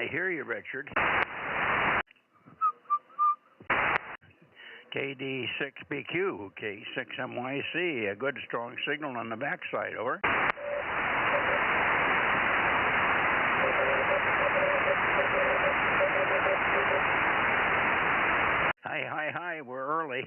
hear you, Richard. KD6BQ, K6MYC, a good strong signal on the backside, over. Hi, we're early.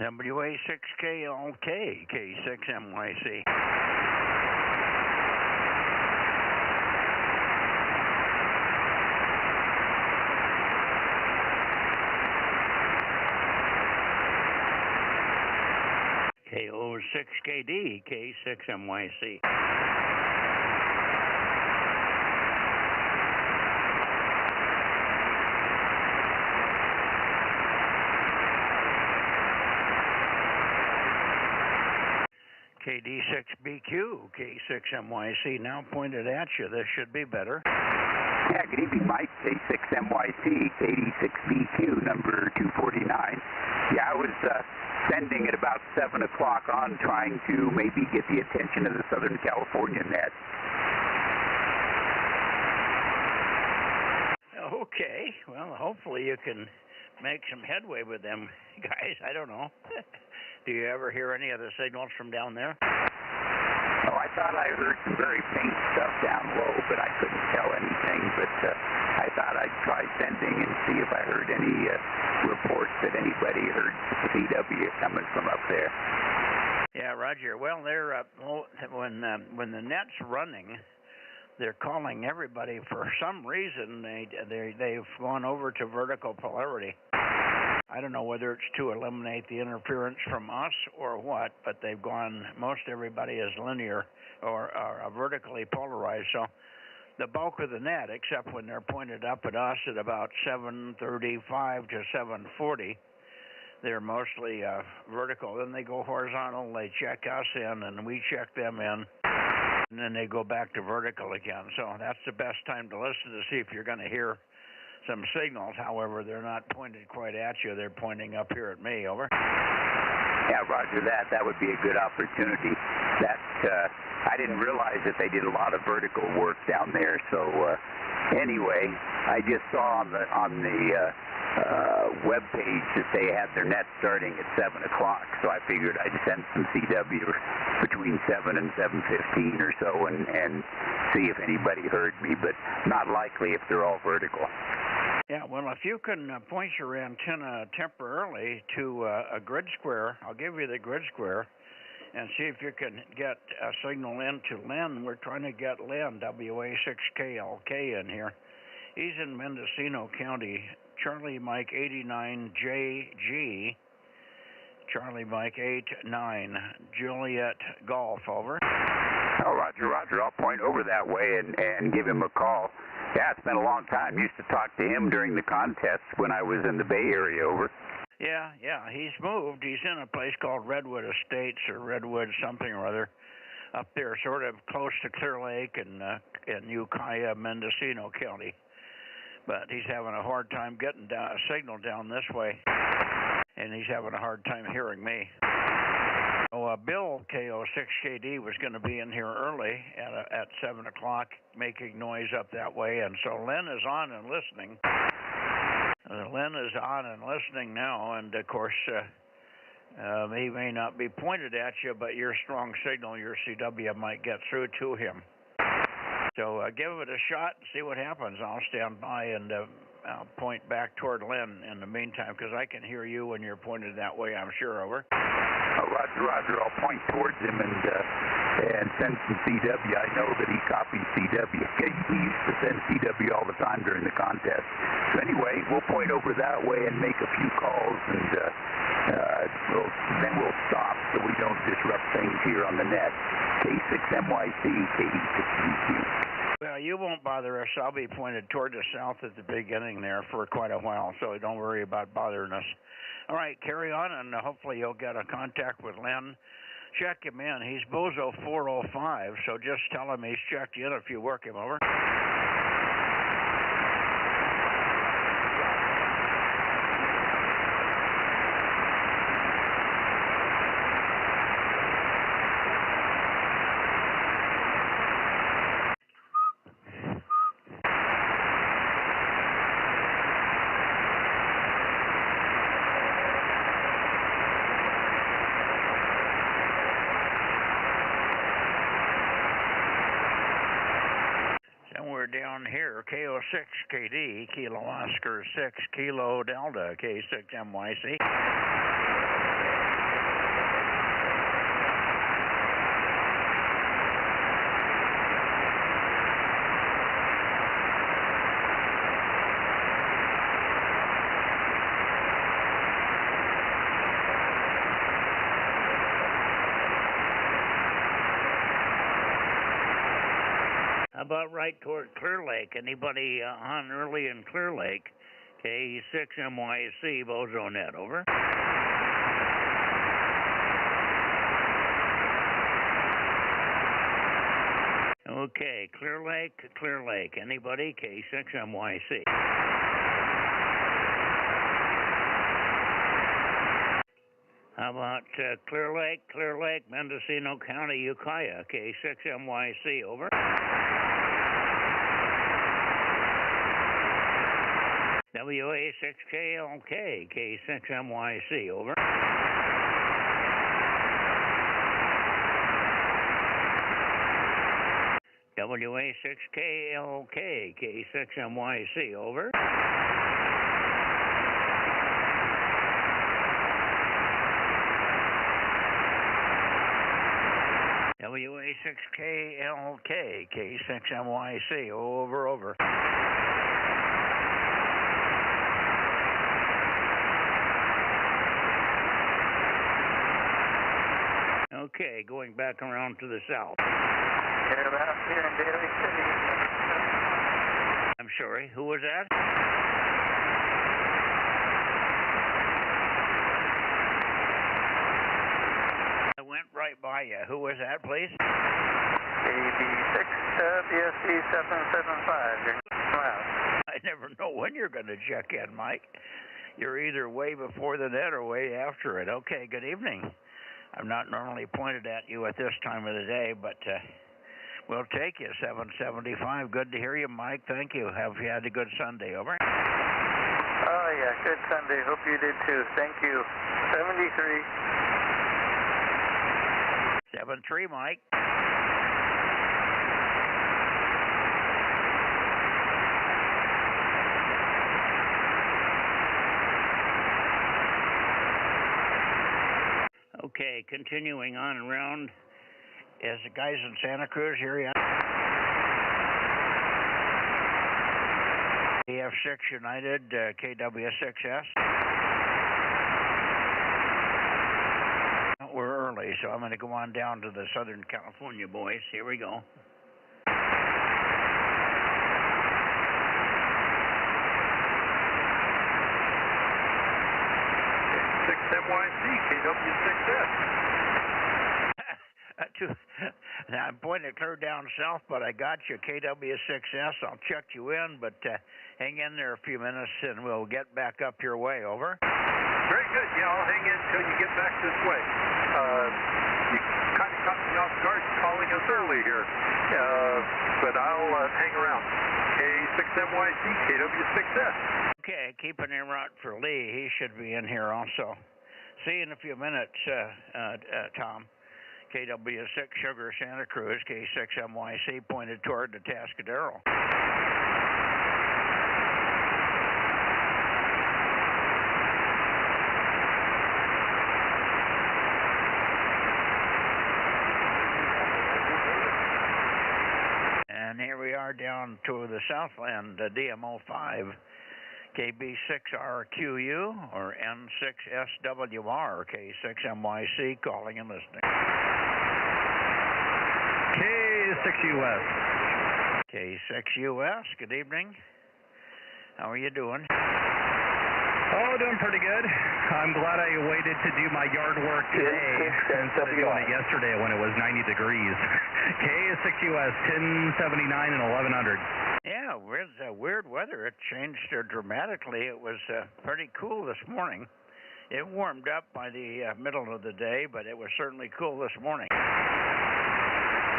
WA6KLK, K6MYC. KO6KD, K6MYC. KD6BQ, K6MYC, now pointed at you. This should be better. Yeah, good evening, Mike. K6MYC, KD6BQ, number 249. Yeah, I was sending at about 7 o'clock on, trying to maybe get the attention of the Southern California net. Okay, well, hopefully you can make some headway with them guys. I don't know. Do you ever hear any of the signals from down there? Oh, I thought I heard some very faint stuff down low, but I couldn't tell anything. But I thought I'd try sending and see if I heard any reports that anybody heard CW coming from up there. Yeah, Roger. Well, they're when the net's running, they're calling everybody. For some reason, they've gone over to vertical polarity. I don't know whether it's to eliminate the interference from us or what, but they've gone, most everybody is linear or vertically polarized. So the bulk of the net, except when they're pointed up at us at about 735 to 740, they're mostly vertical. Then they go horizontal, they check us in, and we check them in, and then they go back to vertical again. So that's the best time to listen to see if you're going to hear some signals. However, they're not pointed quite at you. They're pointing up here at me. Over. Yeah, roger that. That would be a good opportunity. That I didn't realize that they did a lot of vertical work down there. So anyway, I just saw on the web page that they had their net starting at 7 o'clock. So I figured I'd send some CW between 7 and 7:15 or so and see if anybody heard me, but not likely if they're all vertical. Yeah, well, if you can point your antenna temporarily to a grid square, I'll give you the grid square, and see if you can get a signal into Len. We're trying to get Len, WA6KLK, in here. He's in Mendocino County, Charlie Mike 89JG, Charlie Mike 89, Juliet Golf, over. Oh, roger. I'll point over that way and give him a call. Yeah, it's been a long time. Used to talk to him during the contest when I was in the Bay Area, over. Yeah, he's moved. He's in a place called Redwood Estates or Redwood something or other, up there, sort of close to Clear Lake and Ukiah, Mendocino County. But he's having a hard time getting a signal down this way, and he's having a hard time hearing me. So Bill, KO6KD, was going to be in here early at 7 o'clock making noise up that way, and so Lynn is on and listening. Lynn is on and listening now, and of course, he may not be pointed at you, but your strong signal, your CW, might get through to him. So give it a shot and see what happens. I'll stand by and I'll point back toward Lynn in the meantime, because I can hear you when you're pointed that way, I'm sure. Over. Roger. I'll point towards him and send some CW. I know that he copies CW. He used to send CW all the time during the contest. So anyway, we'll point over that way and make a few calls, and then we'll stop so we don't disrupt things here on the net. K6MYC, KE6DQ. Well, you won't bother us. I'll be pointed toward the south at the beginning there for quite a while, so don't worry about bothering us. All right, carry on, and hopefully you'll get a contact with Len. Check him in. He's Bozo 405, so just tell him he's checked in if you work him. Over. Down here, KO6KD, Kilo Oscar 6, Kilo Delta, K6MYC. About right toward Clear Lake. Anybody on early in Clear Lake? K6MYC, Bozo Net. Over. Okay, Clear Lake. Anybody? K6MYC. How about Clear Lake, Mendocino County, Ukiah, K6MYC. Over. WA6KLK, K6MYC, over. WA6KLK, K6MYC, over. WA6KLK, K6MYC, over. Okay, going back around to the south. You're about here in Daly City. I'm sorry, who was that? I went right by you. Who was that, please? AB6 BSC 775. You're out. I never know when you're going to check in, Mike. You're either way before the net or way after it. Okay, good evening. I'm not normally pointed at you at this time of the day, but we'll take you, 775. Good to hear you, Mike. Thank you. Have you had a good Sunday? Over. Oh, yeah, good Sunday. Hope you did too. Thank you. 73. 73, Mike. Okay, continuing on around. Is the guys in Santa Cruz here yet? EF6 United, KW6S. We're early, so I'm going to go on down to the Southern California boys. Here we go. KXMYC, KW6S. Now I'm pointing clear down south, but I got you, KW6S. I'll check you in, but hang in there a few minutes and we'll get back up your way, over. Very good. Yeah, I'll hang in until you get back this way. You kind of caught me off guard calling us early here, but I'll hang around. K6MYC, KW6S. Okay, keep an ear out for Lee. He should be in here also. See you in a few minutes, Tom. KW6 Sugar Santa Cruz, K6MYC pointed toward the Tascadero. And here we are down to the Southland, DMO5, KB6RQU or N6SWR, K6MYC calling and listening. K6US. K6US, good evening. How are you doing? Oh, doing pretty good. I'm glad I waited to do my yard work today instead of doing it yesterday when it was 90 degrees. K6US, 1079 and 1100. Yeah, weird weather. It changed dramatically. It was pretty cool this morning. It warmed up by the middle of the day, but it was certainly cool this morning.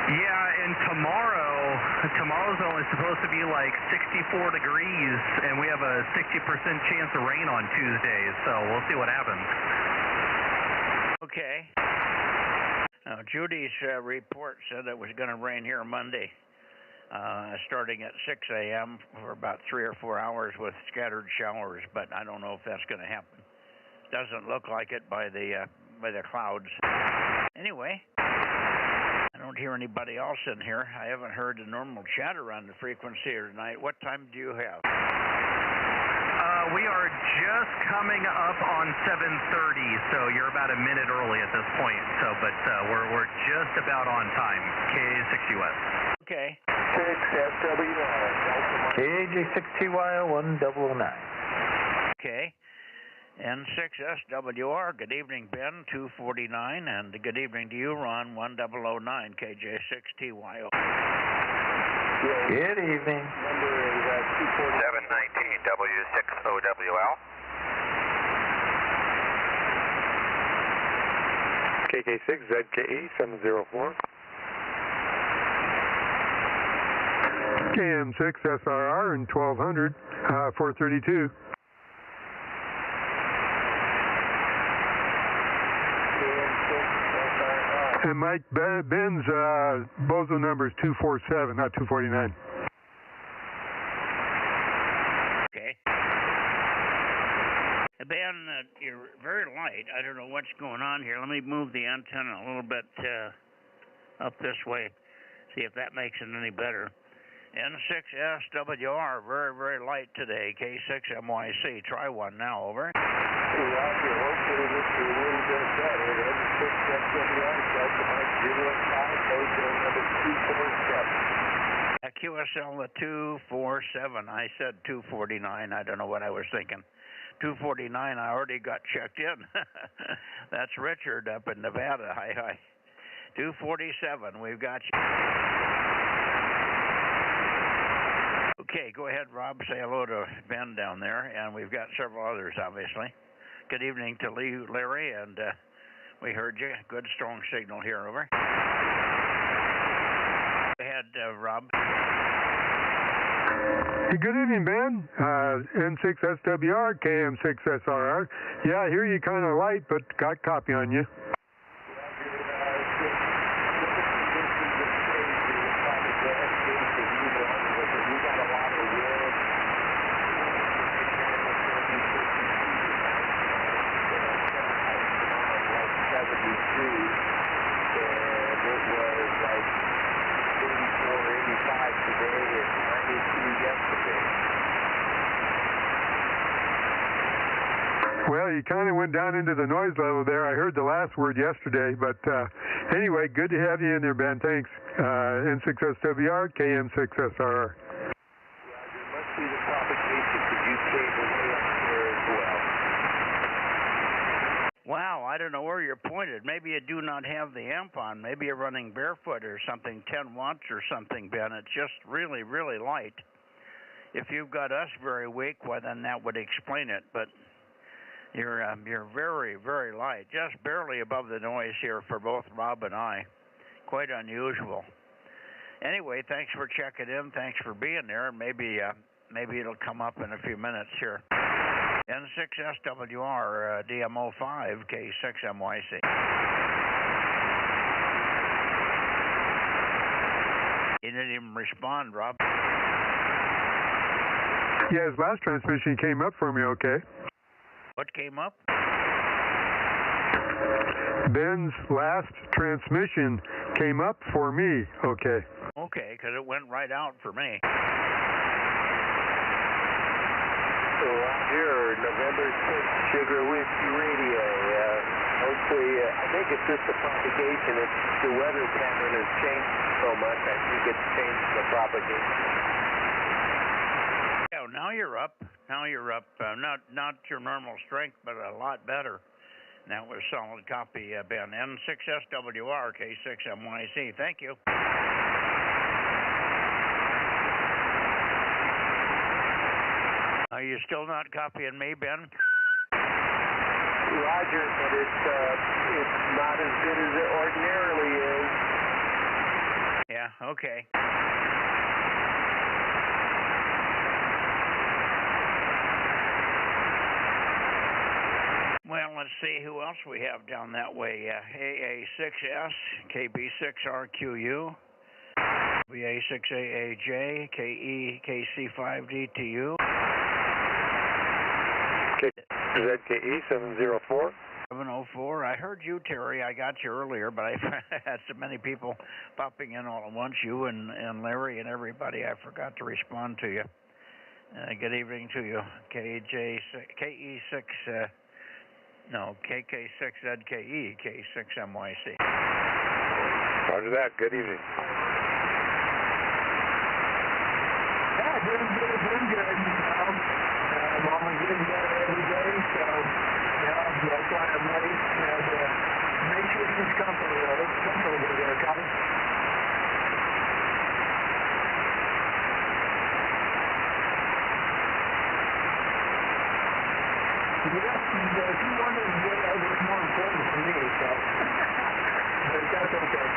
Yeah, and tomorrow's only supposed to be like 64 degrees, and we have a 60% chance of rain on Tuesday, so we'll see what happens. Okay. Now, Judy's report said it was going to rain here Monday, starting at 6 a.m. for about 3 or 4 hours with scattered showers, but I don't know if that's going to happen. Doesn't look like it by the clouds. Anyway, I don't hear anybody else in here. I haven't heard the normal chatter on the frequency here tonight. What time do you have? We are just coming up on 7:30, so you're about a minute early at this point. So, but we're just about on time. K6US. Okay. KAJ6TY1009. Okay. N6SWR, good evening, Ben, 249, and good evening to you, Ron, 1009, KJ6TYO. Good evening. Number is 719 W6OWL. KK6ZKE704. KM6SRR and 1200, 432. And Mike, Ben's Bozo number is 247, not 249. Okay. Ben, you're very light. I don't know what's going on here. Let me move the antenna a little bit up this way, see if that makes it any better. N6SWR, very, very light today. K6MYC, try one now, over. Roger, hopefully this is a little bit better. N6SWR, Delta Mike 05, Bozo number 247. QSL the 247, I said 249, I don't know what I was thinking. 249, I already got checked in. That's Richard up in Nevada, hi. 247, we've got you. Okay, go ahead, Rob. Say hello to Ben down there, and we've got several others, obviously. Good evening to Larry, and we heard you. Good, strong signal here, over. Go ahead, Rob. Good evening, Ben. N6SWR, KM6SRR. Yeah, I hear you kind of light, but got copy on you. Well, you kind of went down into the noise level there. I heard the last word yesterday, but anyway, good to have you in there, Ben. Thanks. N6SWR, KM6SRR. There must be the propagation. Could you cable way up there as well? don't know where you're pointed. Maybe you do not have the amp on. Maybe you're running barefoot or something, 10 watts or something, Ben. It's just really, really light. If you've got us very weak, well, then that would explain it. But you're very, very light, just barely above the noise here for both Rob and I. Quite unusual. Anyway, thanks for checking in. Thanks for being there. Maybe it'll come up in a few minutes here. N6SWR, DMO5, K6MYC. He didn't even respond, Rob. Yeah, his last transmission came up for me okay. What came up? Ben's last transmission came up for me okay. Okay, because it went right out for me. So Roger, November 6th, Sugar Whiskey Radio. Hopefully, I think it's just the propagation. It's the weather pattern has changed so much. I think it's changed the propagation. Yeah, now you're up. Now you're up. Not your normal strength, but a lot better. That was solid copy, Ben. N6SWR, K6MYC. Thank you. Are you still not copying me, Ben? Roger, but it's not as good as it ordinarily is. Yeah, okay. Well, let's see who else we have down that way. AA6S, KB6RQU, VA6AAJ, KC5DTU. ZKE 704. 704. I heard you, Terry. I got you earlier, but I had so many people popping in all at once, you and Larry and everybody, I forgot to respond to you. Good evening to you. KK6ZKE, K6MYC. Roger that. Good evening. Yeah, doing good. I'm only getting better every day, so that's why I'm ready to make sure he's comfortable. Comfortable there, Copy. Yeah, if you wanted to get that was more important for me, so but that's okay.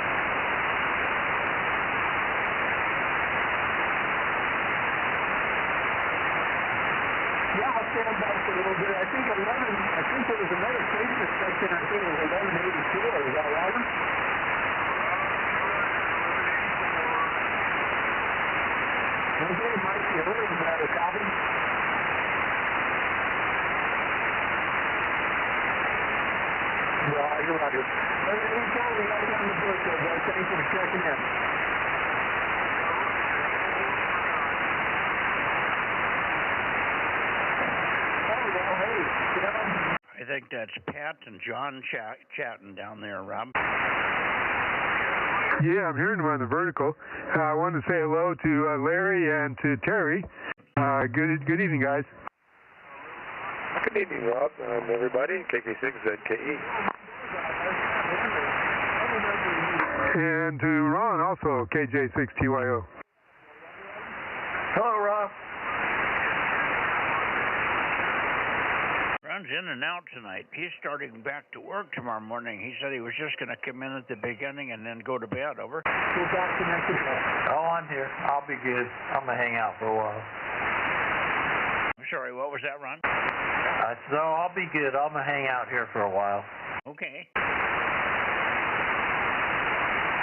Yeah, I'll stand back for a little bit. I think there was another station inspection. I think it was 1184. Is that right? Okay, Mike, you heard about a copy? Roger. Anytime we got down the book, guys, thanks for checking in. I think that's Pat and John chatting down there, Rob. Yeah, I'm hearing them on the vertical. I wanted to say hello to Larry and to Terry. Good evening, guys. Good evening, Rob, and everybody. KK6ZKE. And to Ron, also KJ6TYO. Hello, Rob. Ron's in and out tonight. He's starting back to work tomorrow morning. He said he was just going to come in at the beginning and then go to bed. Over. We'll back to next week. Oh, I'm here. I'll be good. I'm going to hang out for a while. I'm sorry, what was that, Ron? So I'll be good. I'm going to hang out here for a while. Okay.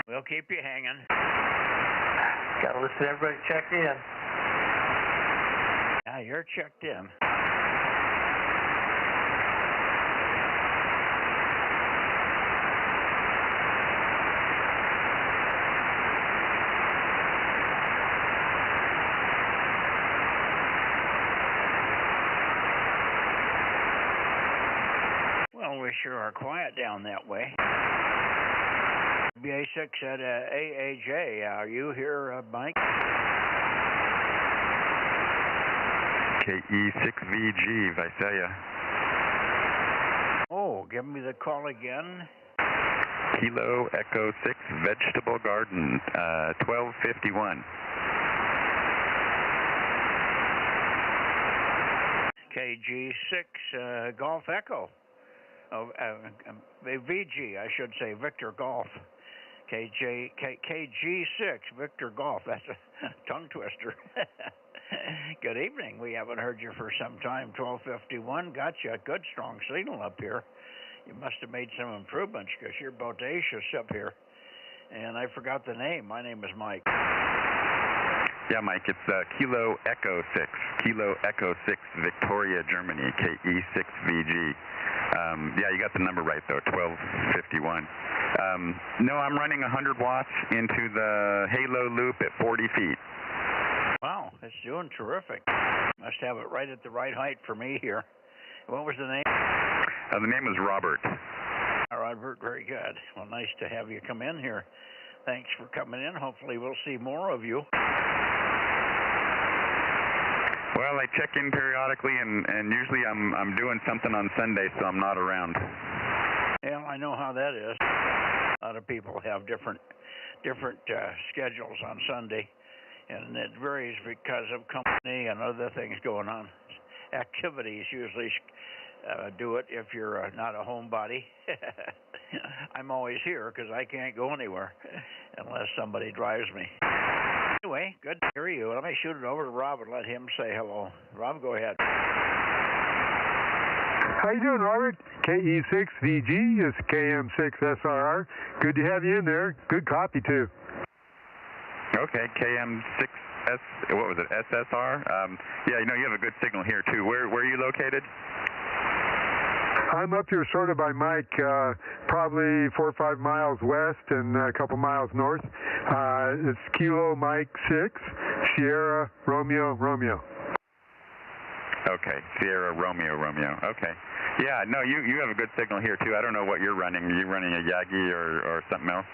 We'll keep you hanging. Got to listen to everybody check in. Yeah, you're checked in. Well, we sure are quiet down that way. BA6 at AAJ. Are you here, Mike? KE6VG, Visalia. Oh, give me the call again. Kilo Echo 6 Vegetable Garden, 1251. KG6 Golf Echo. VG, I should say, Victor Golf. KG6 Victor Golf. That's a tongue twister. Good evening. We haven't heard you for some time. 1251. Got you a good strong signal up here. You must have made some improvements because you're bodacious up here. And I forgot the name. My name is Mike. Yeah, Mike, it's Kilo Echo 6. Kilo Echo 6, Victoria, Germany, KE6VG. Yeah, you got the number right, though, 1251. No, I'm running 100 watts into the halo loop at 40 feet. Wow, it's doing terrific. Must have it right at the right height for me here. What was the name? The name is Robert. Robert, very good. Well, nice to have you come in here. Thanks for coming in. Hopefully we'll see more of you. Well, I check in periodically, and usually I'm doing something on Sunday, so I'm not around. Yeah, I know how that is. A lot of people have different schedules on Sunday, and it varies because of company and other things going on. Activities usually do it if you're not a homebody. I'm always here because I can't go anywhere unless somebody drives me. Anyway, good to hear you. Let me shoot it over to Rob and let him say hello. Rob, go ahead. How you doing, Robert? KE6VG is KM6SRR. Good to have you in there. Good copy, too. Okay, KM6S, what was it, SSR? Yeah, you know, you have a good signal here, too. Where are you located? I'm up here sort of by Mike, probably 4 or 5 miles west and a couple miles north. It's Kilo Mike 6, Sierra Romeo Romeo. Okay, Sierra Romeo Romeo. Okay. Yeah, no, you have a good signal here, too. I don't know what you're running. Are you running a Yagi or something else?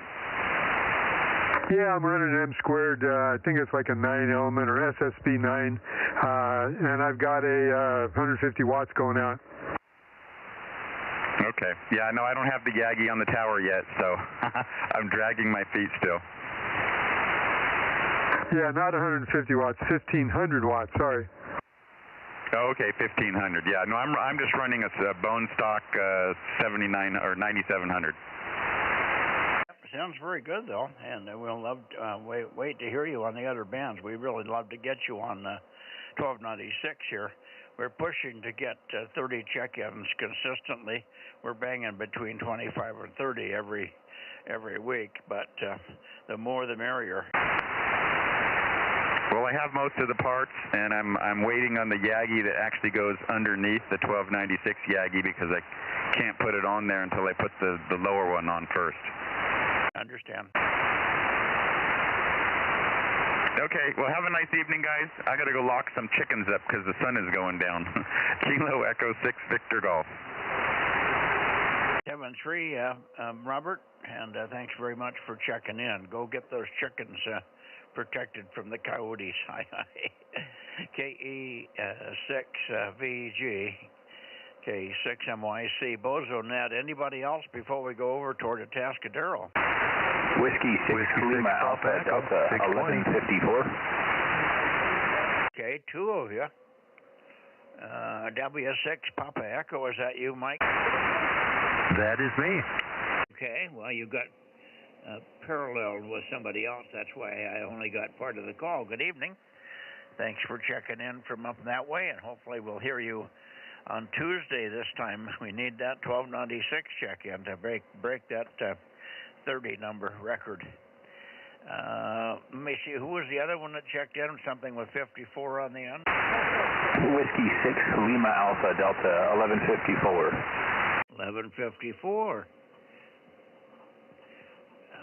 Yeah, I'm running an M squared. I think it's like a 9 element or SSB 9. And I've got a 150 watts going out. Okay. Yeah, no, I don't have the Yagi on the tower yet, so I'm dragging my feet still. Yeah, not 150 watts, 1,500 watts, sorry. Oh, okay, 1,500. Yeah, no, I'm just running a bone stock 79 or 9,700. Sounds very good, though, and we'll love wait to hear you on the other bands. We really love to get you on 1296 here. We're pushing to get 30 check-ins consistently. We're banging between 25 and 30 every week, but the more the merrier. Well, I have most of the parts, and I'm waiting on the Yagi that actually goes underneath the 1296 Yagi because I can't put it on there until I put the lower one on first. Understand. Okay, well, have a nice evening, guys. I got to go lock some chickens up because the sun is going down. Kilo Echo 6 Victor Golf. 7-3, Robert, and thanks very much for checking in. Go get those chickens protected from the coyotes. KE6VG, K6MYC, Bozo Net. Anybody else before we go over toward Atascadero? Whiskey 6 Lima Alpha Delta 1154. Okay, 2 of you. W6 Papa Echo, is that you, Mike? That is me. Okay, well, you got paralleled with somebody else. That's why I only got part of the call. Good evening. Thanks for checking in from up that way, and hopefully we'll hear you on Tuesday this time. We need that 1296 check-in to break that 30 number record. Let me see, who was the other one that checked in? Something with 54 on the end? Whiskey 6 Lima Alpha Delta 1154. 1154.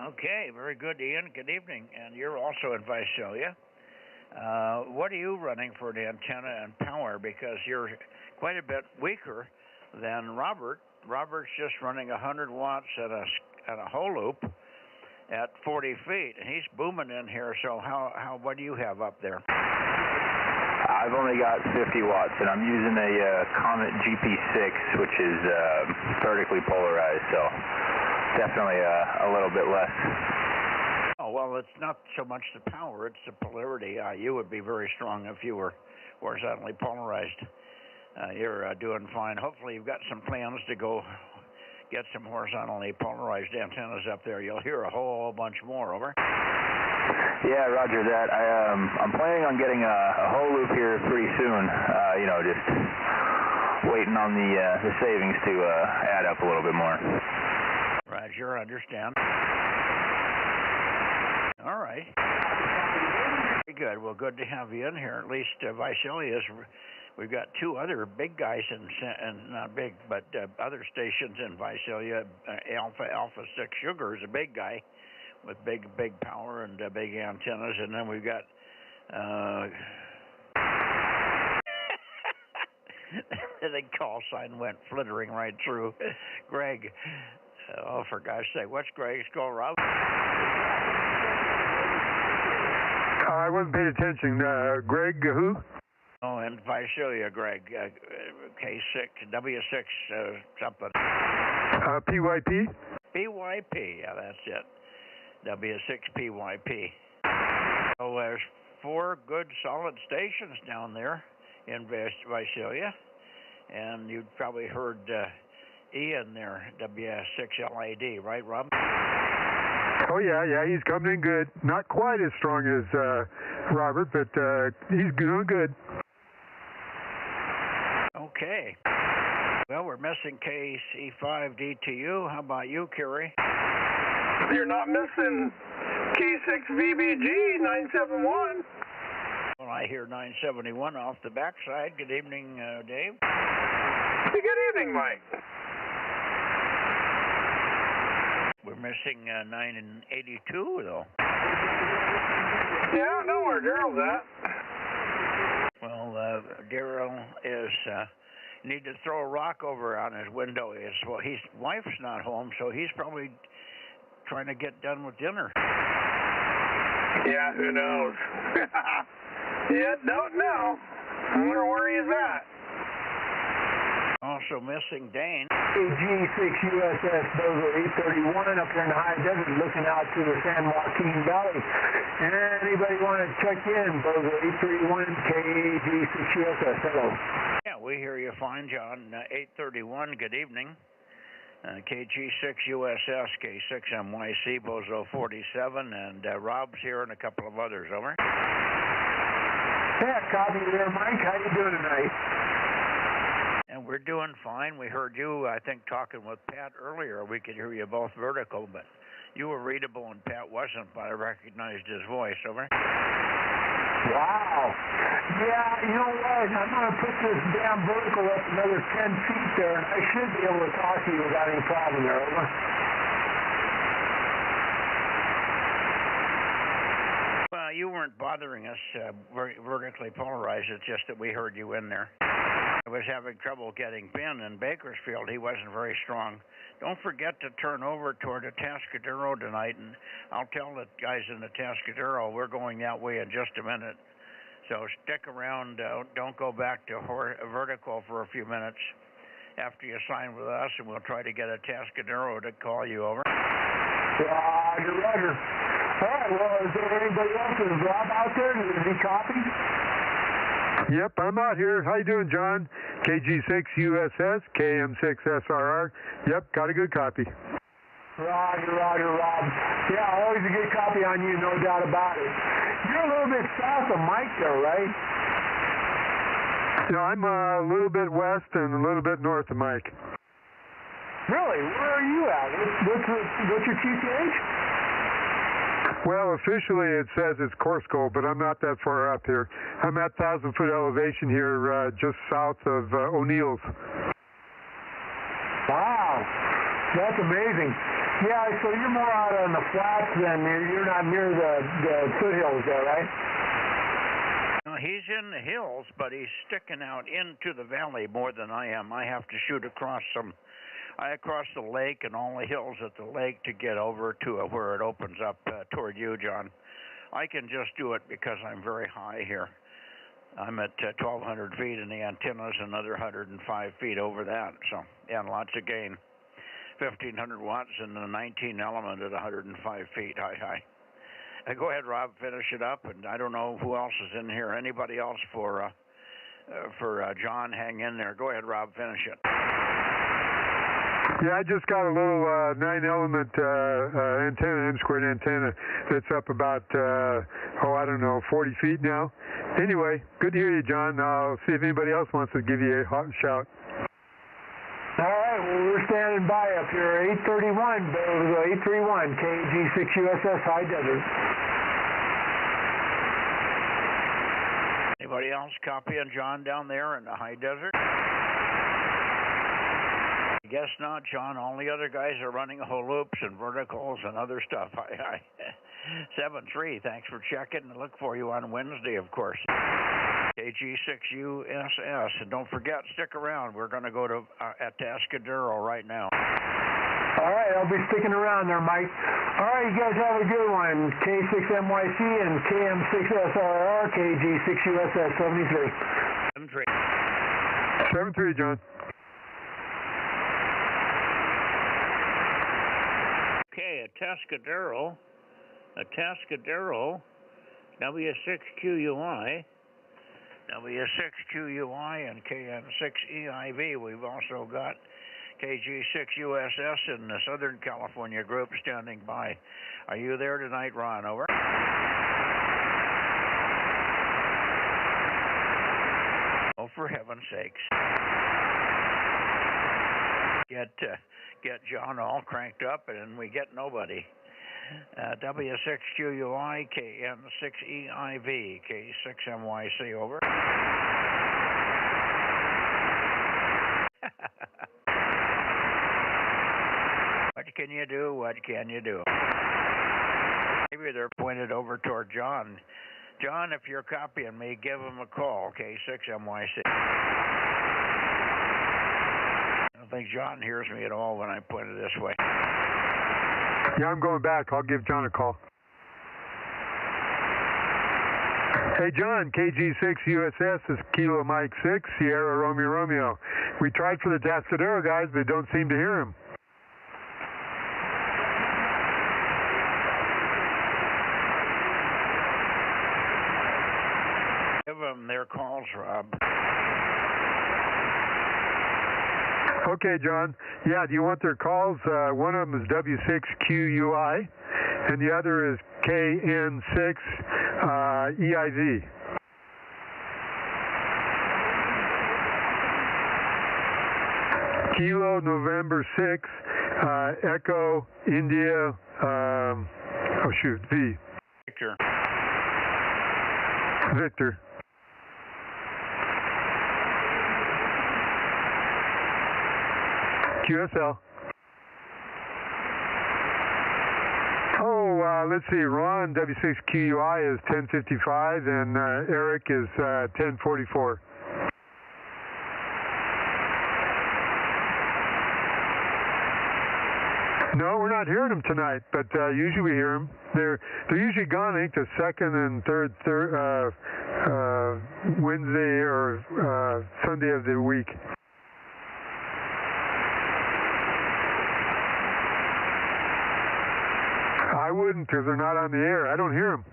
Okay, very good, Ian. Good evening. And you're also in Visalia. What are you running for the antenna and power? Because you're quite a bit weaker than Robert. Robert's just running 100 watts at a whole loop at 40 feet, and he's booming in here. So what do you have up there? I've only got 50 watts, and I'm using a Comet GP6, which is vertically polarized, so definitely a little bit less. Oh, well, it's not so much the power, it's the polarity. You would be very strong if you were horizontally polarized. You're doing fine. Hopefully you've got some plans to go get some horizontally polarized antennas up there. You'll hear a whole bunch more. Over. Yeah, roger that. I'm planning on getting a whole loop here pretty soon. Just waiting on the savings to add up a little bit more. Roger, understand. All right. Very good. Well, good to have you in here. At least Visalia is. We've got two other big guys and not big, but other stations in Visalia. Alpha 6 Sugar is a big guy with big power and big antennas, and then we've got the call sign went flittering right through. Greg, oh, for God's sake, what's Greg's call, Rob? I wasn't paying attention. Greg, who? Oh, and Visalia, Greg, K6, W6, something. PYP? PYP, yeah, that's it. W6 PYP. So there's 4 good solid stations down there in Visalia, and you've probably heard Ian there, W6LAD, right, Rob? Oh, yeah, he's coming in good. Not quite as strong as Robert, but he's doing good. Okay. Well, we're missing KC5DTU. How about you, Kerry? You're not missing K6VBG 971. Well, I hear 971 off the backside. Good evening, Dave. Good evening, Mike. We're missing 982, though. Yeah, I know where Daryl's at. Well, Daryl is, need to throw a rock over on his window. Well, his wife's not home, so he's probably trying to get done with dinner. Yeah, who knows? Yeah, don't know. I wonder where he's at. Also missing Dane. G6 USS Bozo 831 up here in the high desert looking out to the San Joaquin Valley. Anybody want to check in? Bozo 831 KG6 USS. Hello. Yeah, we hear you fine, John. 831, good evening. KG6 USS, K6 MYC, Bozo 47, and Rob's here and a couple of others. Over. Yeah, copy there, Mike. How you doing tonight? And we're doing fine. We heard you, I think, talking with Pat earlier. We could hear you both vertical, but you were readable and Pat wasn't, but I recognized his voice. Over. Wow. Yeah, you know what? I'm going to put this damn vertical up another 10 feet there, and I should be able to talk to you without any problem there. Over. Well, you weren't bothering us vertically polarized. It's just that we heard you in there. I was having trouble getting Ben in Bakersfield. He wasn't very strong. Don't forget to turn over toward the Atascadero tonight, and I'll tell the guys in the Atascadero we're going that way in just a minute. So stick around. Don't go back to vertical for a few minutes after you sign with us, and we'll try to get a Atascadero to call you. Over. Roger, roger. All right, well, is there anybody else? Is Rob out there? Does he copy? Yep, I'm out here. How you doing, John? KG6 USS, KM6SRR. Yep, got a good copy. Roger, roger, Rob. Yeah, always a good copy on you, no doubt about it. You're a little bit south of Mike there, right? No, I'm a little bit west and a little bit north of Mike. Really? Where are you at? What's your QTH? Well, officially it says it's Corsico, but I'm not that far up here. I'm at 1,000-foot elevation here, just south of O'Neill's. Wow, that's amazing. Yeah, so you're more out on the flats than you're not near the foothills there, right? No, he's in the hills, but he's sticking out into the valley more than I am. I have to shoot across the lake and all the hills at the lake to get over to where it opens up toward you, John. I can just do it because I'm very high here. I'm at 1,200 feet, and the antenna's another 105 feet over that. So, yeah, lots of gain. 1,500 watts and the 19 element at 105 feet. Hi. Go ahead, Rob, finish it up. And I don't know who else is in here. Anybody else for John? Hang in there. Go ahead, Rob, finish it. Yeah, I just got a little 9-element antenna, M-squared antenna that's up about, 40 feet now. Anyway, good to hear you, John. I'll see if anybody else wants to give you a hot shout. All right, well, we're standing by up here, 831, Bozo, 831, KG6USS High Desert. Anybody else copying John down there in the high desert? I guess not, John. All the other guys are running whole loops and verticals and other stuff. Hi. 7-3, thanks for checking. I look for you on Wednesday, of course. KG6USS. And don't forget, stick around. We're going to go to Atascadero right now. All right, I'll be sticking around there, Mike. All right, you guys have a good one. K6MYC and KM6SRR, KG6USS 73. 7-3, John. Okay, Atascadero, W6QUI, and KN6EIV. We've also got KG6USS in the Southern California group standing by. Are you there tonight, Ron? Over. Oh, for heaven's sakes. Get John all cranked up, and we get nobody. W6QUI, KN6EIV, K6MYC, over. What can you do? Maybe they're pointed over toward John. John, if you're copying me, give him a call, K6MYC. I don't think John hears me at all when I point it this way. Yeah, I'm going back. I'll give John a call. Hey, John, KG6USS is Kilo Mike 6, Sierra Romeo. We tried for the Atascadero guys, but don't seem to hear him. Give them their calls, Rob. Okay, John. Yeah, do you want their calls? One of them is W6QUI, and the other is KN6EIV. Kilo November 6, Echo India, V. Victor. QSL. Let's see. Ron, W6QUI is 1055, and Eric is 1044. No, we're not hearing them tonight, but usually we hear them. They're usually gone, I think, the second and third Wednesday or Sunday of the week. I wouldn't, because they're not on the air. I don't hear them.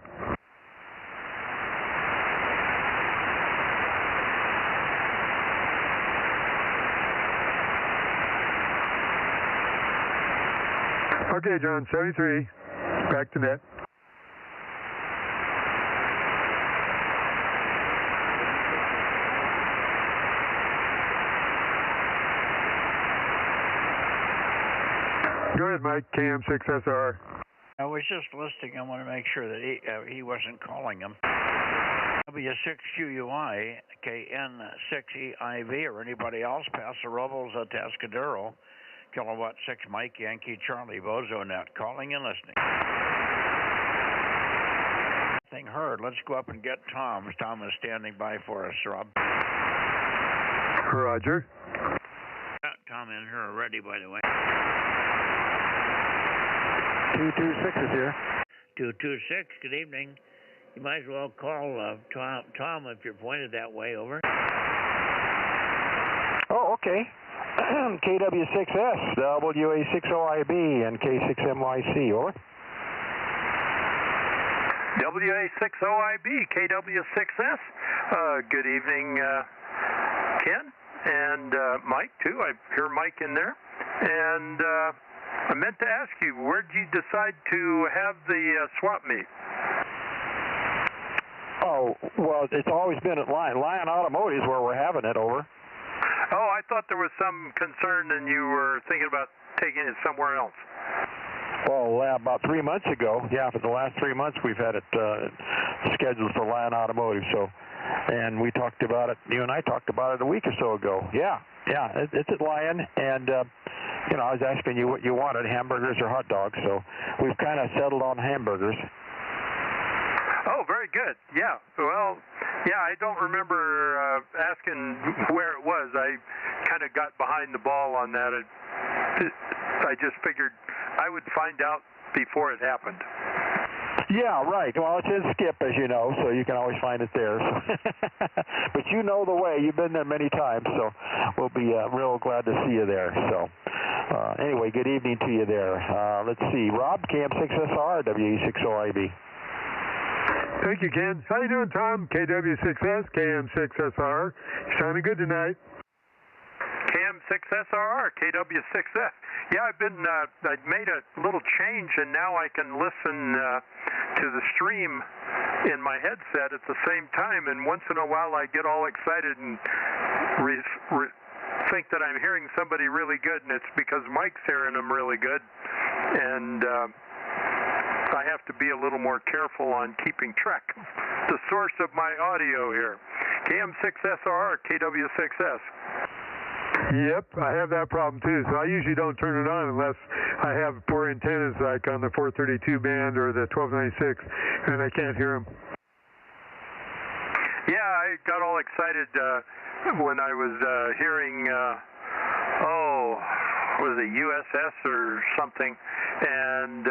Okay, John, 73. Back to net. Go ahead, Mike, KM6SR. I was just listening. I want to make sure that he wasn't calling him. W6QUI, KN6EIV, or anybody else, Paso Robles, Atascadero, Kilowatt 6 Mike, Yankee Charlie, Bozo Net, calling and listening. Nothing heard. Let's go up and get Tom. Tom is standing by for us, Rob. Roger. Got Tom in here already, by the way. 226 is here. 226, good evening. You might as well call Tom if you're pointed that way, over. Oh, okay. KW6S, WA60IB, and K6MYC, over. WA60IB, KW6S. Good evening, Ken, and Mike, too. I hear Mike in there. And I meant to ask you, where did you decide to have the swap meet? Oh, well, it's always been at Lion Automotive is where we're having it, over. Oh, I thought there was some concern and you were thinking about taking it somewhere else. Well, about 3 months ago, yeah, for the last 3 months we've had it scheduled for Lion Automotive, so, and we talked about it, you and I talked about it a week or so ago. Yeah, it's at Lion, and, you know, I was asking you what you wanted, hamburgers or hot dogs, so we've kind of settled on hamburgers. Oh, very good. Yeah. Well, yeah, I don't remember asking where it was. I kind of got behind the ball on that. I just figured I would find out before it happened. Yeah, right. Well, it's in Skip, as you know, so you can always find it there. But you know the way. You've been there many times, so we'll be real glad to see you there. So anyway, good evening to you there. Let's see. Rob, KM6SR, WE60IB. Thank you, Ken. How you doing, Tom? KW6S, KM6SR. Sounding good tonight. KM6SRR, KW6S. Yeah, I made a little change, and now I can listen to the stream in my headset at the same time, and once in a while I get all excited and think that I'm hearing somebody really good, and it's because Mike's hearing them really good, and I have to be a little more careful on keeping track of the source of my audio here. KM6SR, KW6S. Yep, I have that problem too, so I usually don't turn it on unless I have poor antennas like on the 432 band or the 1296, and I can't hear them. Yeah, I got all excited when I was hearing, was it USS or something, and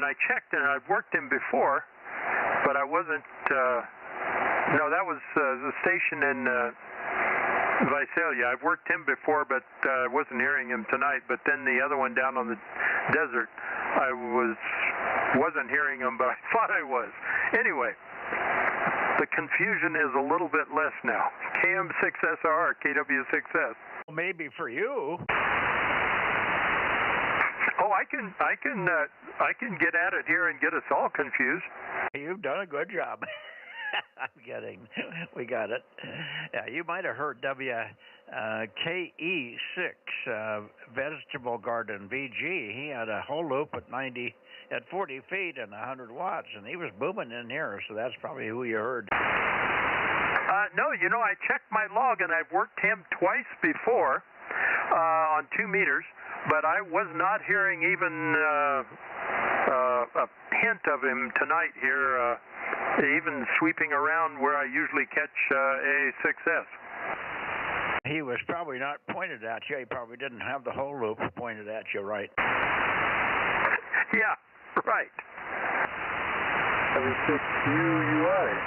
I checked, and I've worked him before, but I wasn't, no, that was the station in Visalia. I've worked him before, but I wasn't hearing him tonight. But then the other one down on the desert, I wasn't hearing him, but I thought I was. Anyway, the confusion is a little bit less now. KM6SR, KW6S. Maybe for you. Oh, I can get at it here and get us all confused. You've done a good job. I'm kidding. We got it. Yeah, you might have heard KE6 Vegetable Garden VG. He had a whole loop at 40 feet and 100 watts, and he was booming in here. So that's probably who you heard. No, you know, I checked my log, and I've worked him twice before on 2 meters, but I was not hearing even a hint of him tonight here, even sweeping around where I usually catch A6S. He was probably not pointed at you. He probably didn't have the whole loop pointed at you, right? Yeah, right. W6UI.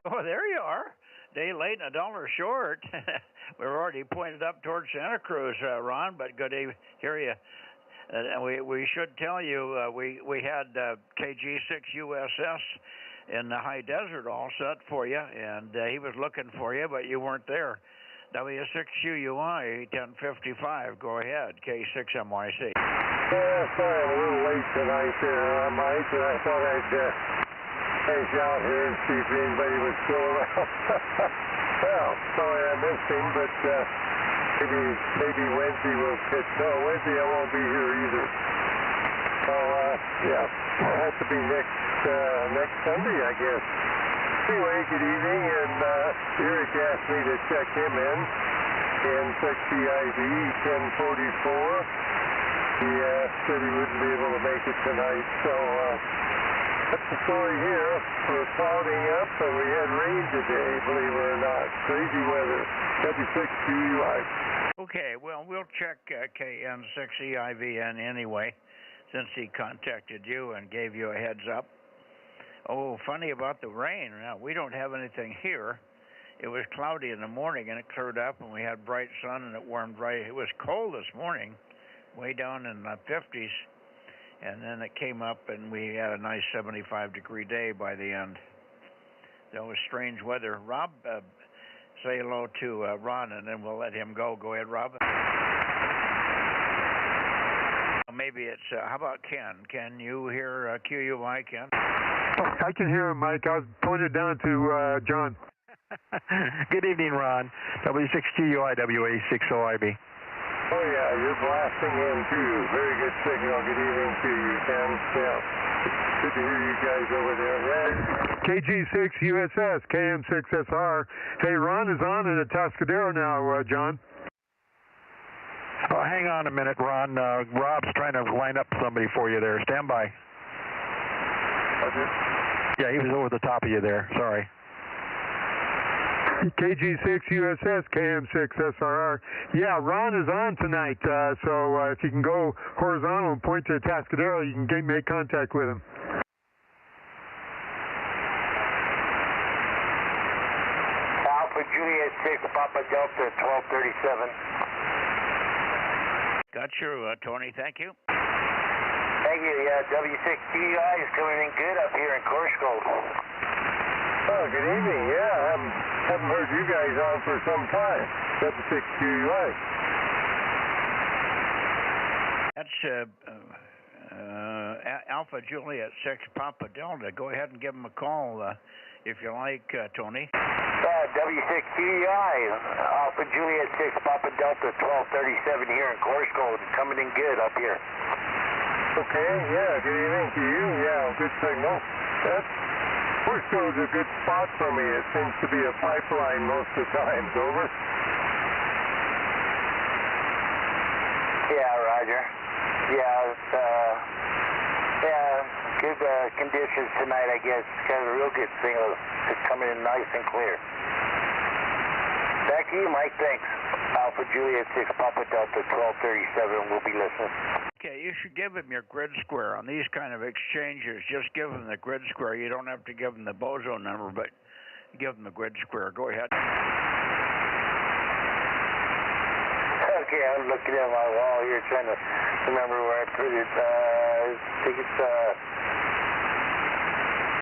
Oh, there you are. Day late and $1 short. We're already pointed up towards Santa Cruz, Ron, but good to hear you. We should tell you we had KG6USS in the high desert all set for you, and he was looking for you, but you weren't there. W6UUI 1055. Go ahead, K6MYC. Yeah, sorry, I'm a little late tonight there, Mike, and I thought I'd finish out here and see if anybody was still around. Well, sorry I missed him, but maybe Wednesday will pitch. No, Wednesday I won't be here either. So, yeah, it'll have to be next Sunday, I guess. Anyway, good evening, and Eric asked me to check him in 6CIV 1044. He said he wouldn't be able to make it tonight, so that's the story here. We're clouding up, and we had rain today, believe it or not. Crazy weather. W6UI. Okay, well, we'll check KN6EIVN anyway, since he contacted you and gave you a heads up. Oh, funny about the rain. Now, we don't have anything here. It was cloudy in the morning, and it cleared up, and we had bright sun, and it warmed right. It was cold this morning, way down in the 50s, and then it came up, and we had a nice 75-degree day by the end. That was strange weather. Rob, say hello to Ron, and then we'll let him go. Go ahead, Rob. Maybe it's, how about Ken? Can you hear QUI, Ken? I can hear him, Mike. I was pointed down to John. Good evening, Ron. W6QUI, WA60IB. Oh, yeah, you're blasting in, too. Very good signal. Good evening to you, Ken. Yeah. Good to hear you guys over there. Yeah. KG6 USS, KM6SR. Hey, Ron is on in Atascadero now, John. Oh, hang on a minute, Ron. Rob's trying to line up somebody for you there. Stand by. Okay. Yeah, he was over the top of you there. Sorry. KG6 USS, KM6SRR. Yeah, Ron is on tonight, so if you can go horizontal and point to Atascadero, you can make contact with him. Alpha Juliet 6, Papa Delta 1237. Got you, Tony. Thank you. Thank you. Yeah, W6QUI is coming in good up here in Corscold. Oh, good evening. Yeah, I haven't heard you guys on for some time. W6QUI. That's Alpha Juliet 6 Papa Delta. Go ahead and give him a call if you like, Tony. W6QUI, Alpha Juliet 6 Papa Delta 1237 here in Corscold. Coming in good up here. Okay, yeah, good evening to you. Yeah, good signal. Corscold's a good spot for me. It seems to be a pipeline most of the time. Over. Yeah, Roger. Yeah, it's, good conditions tonight, I guess. Kind of a real good signal. It's coming in nice and clear. Back to you, Mike. Thanks. Alpha Juliet 6 Papa Delta 1237. We'll be listening. Okay, you should give him your grid square on these kind of exchanges. Just give him the grid square. You don't have to give him the Bozo number, but give him the grid square. Go ahead. Okay, I'm looking at my wall here, trying to remember where I put it. I think it's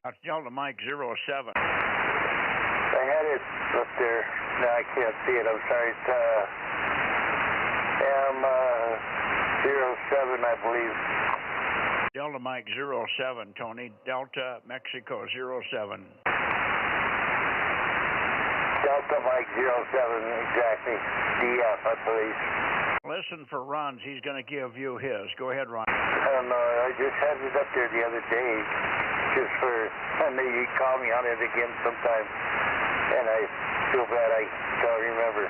That's Delta Mike 07. I had it up there. No, I can't see it. I'm sorry. It's M07, I believe. Delta Mike 07, Tony. Delta Mexico 07. Delta Mike 07, exactly. DF, I believe. Listen for Ron's. He's going to give you his. Go ahead, Ron. I don't know. I just had it up there the other day. Just for, I know you'd call me on it again sometime. And I feel bad I don't remember.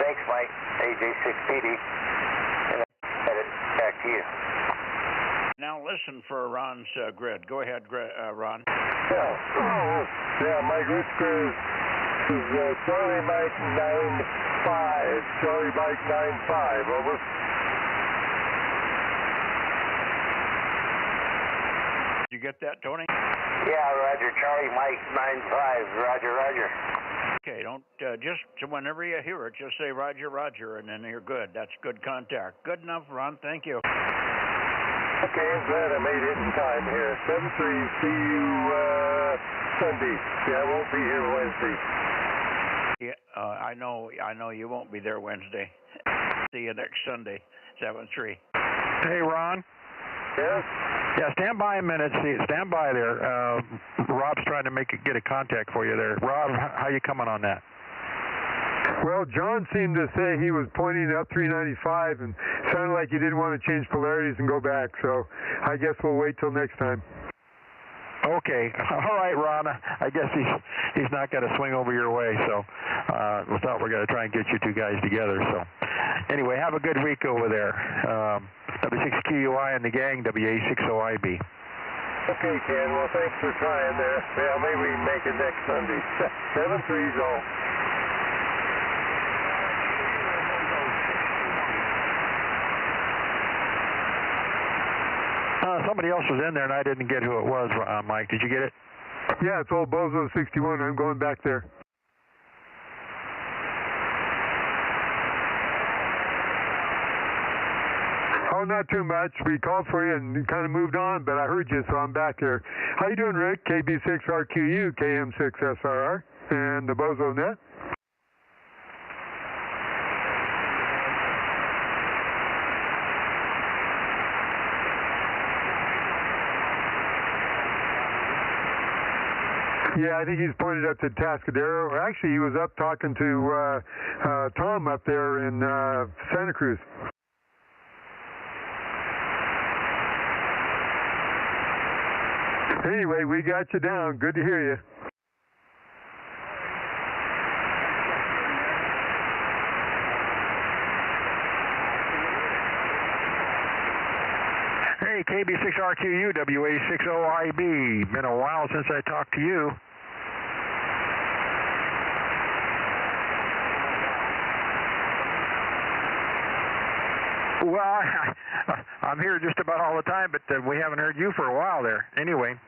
Thanks, Mike. AJ6PD. And I had it back to you. Now listen for Ron's grid. Go ahead, Ron. Yeah, my grid is Charlie Mike 95. Charlie Mike 95, over. Did you get that, Tony? Yeah, Roger. Charlie Mike 95. Roger, Roger. Okay, don't, just whenever you hear it, just say Roger, Roger, and then you're good. That's good contact. Good enough, Ron. Thank you. Okay, I'm glad I made it in time here. 7-3, see you Sunday. Yeah, I won't be here Wednesday. Yeah, I know you won't be there Wednesday. See you next Sunday, 7-3. Hey, Ron. Yes? Yeah, stand by a minute. Stand by there. Rob's trying to get a contact for you there. Rob, how you coming on that? Well, John seemed to say he was pointing up 395 and sounded like he didn't want to change polarities and go back. So I guess we'll wait till next time. Okay. All right, Ron. I guess he's not going to swing over your way. So we thought we're going to try and get you two guys together. So anyway, have a good week over there. W6QUI and the gang, WA60IB. Okay, Ken. Well, thanks for trying there. Yeah, maybe we can make it next Sunday. 7-3's all. Somebody else was in there, and I didn't get who it was, Mike. Did you get it? Yeah, it's old Bozo 61. I'm going back there. Oh, not too much. We called for you and kind of moved on, but I heard you, so I'm back here. How you doing, Rick? KB6RQU, KM6SRR, and the Bozo Net. Yeah, I think he's pointed up to Tascadero. Or actually, he was up talking to Tom up there in Santa Cruz. Anyway, we got you down. Good to hear you. Hey, KB6RQU, WA60IB. Been a while since I talked to you. Well, I'm here just about all the time, but we haven't heard you for a while there. Anyway,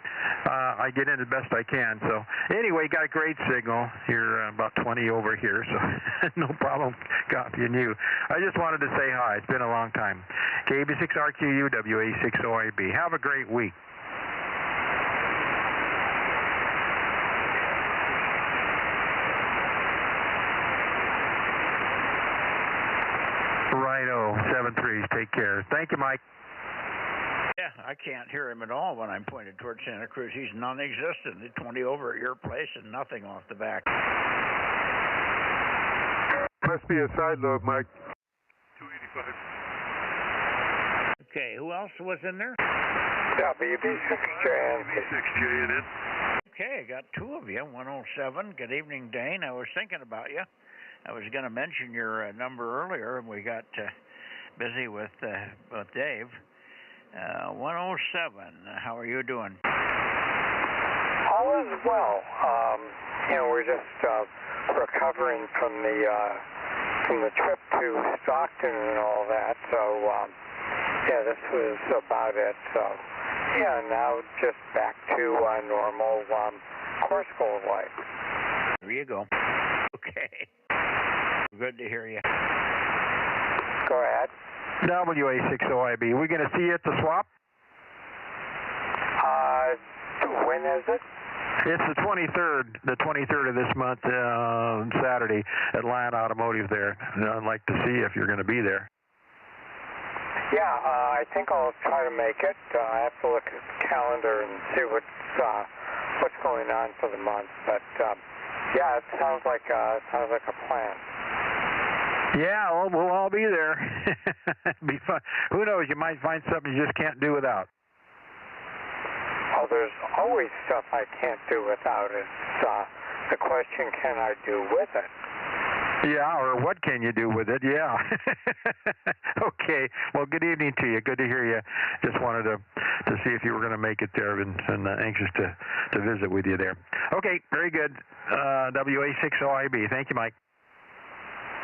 I get in as best I can. So anyway, got a great signal. You're about 20 over here, so no problem copying you. I just wanted to say hi. It's been a long time. KB6RQU, WA60IB. Have a great week. Righto, 7-3. Take care. Thank you, Mike. Yeah, I can't hear him at all when I'm pointed towards Santa Cruz. He's non-existent. The 20 over at your place and nothing off the back. Must be a side lobe, Mike. 285. Okay, who else was in there? WB6JN. Okay, got two of you, 107. Good evening, Dane. I was thinking about you. I was going to mention your number earlier, and we got busy with Dave. 107, how are you doing? All is well. We're just recovering from the trip to Stockton and all that. So, this was about it. So, now just back to normal course goal life. There you go. Okay. Good to hear you. Go ahead. WA60IB. We going to see you at the swap? When is it? It's the 23rd of this month, Saturday, Atlanta Automotive there. I'd like to see if you're going to be there. Yeah, I think I'll try to make it. I have to look at the calendar and see what's going on for the month. But it sounds like a plan. Yeah, we'll all be there. Be fun. Who knows? You might find something you just can't do without. Oh, there's always stuff I can't do without. It's the question, can I do with it? Yeah, or what can you do with it? Yeah. Okay. Well, good evening to you. Good to hear you. Just wanted to see if you were going to make it there, and anxious to visit with you there. Okay, very good. WA60IB. Thank you, Mike.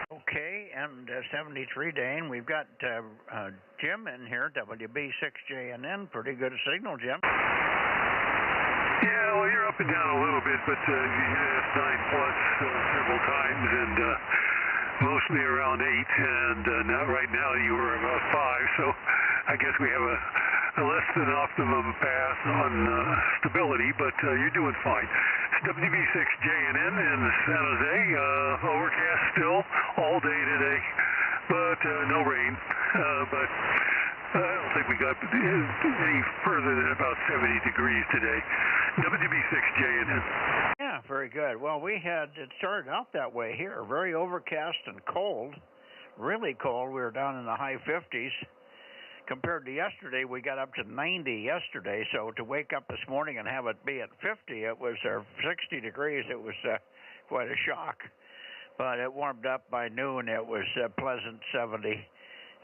Okay, and 73, Dane. We've got Jim in here, WB6JNN. Pretty good signal, Jim. Yeah, well, you're up and down a little bit, but you hit 9+ several times, and mostly around 8, and right now you were about 5, so I guess we have a less than optimum path on stability, but you're doing fine. It's WB6JNN in San Jose, overcast still all day today, but no rain, but I don't think we got any further than about 70 degrees today. WB6JNN. Yeah, very good. Well, it started out that way here. Very overcast and cold, really cold. We were down in the high 50s. Compared to yesterday, we got up to 90 yesterday. So to wake up this morning and have it be at 50, it was 60 degrees. It was quite a shock. But it warmed up by noon. It was pleasant 70.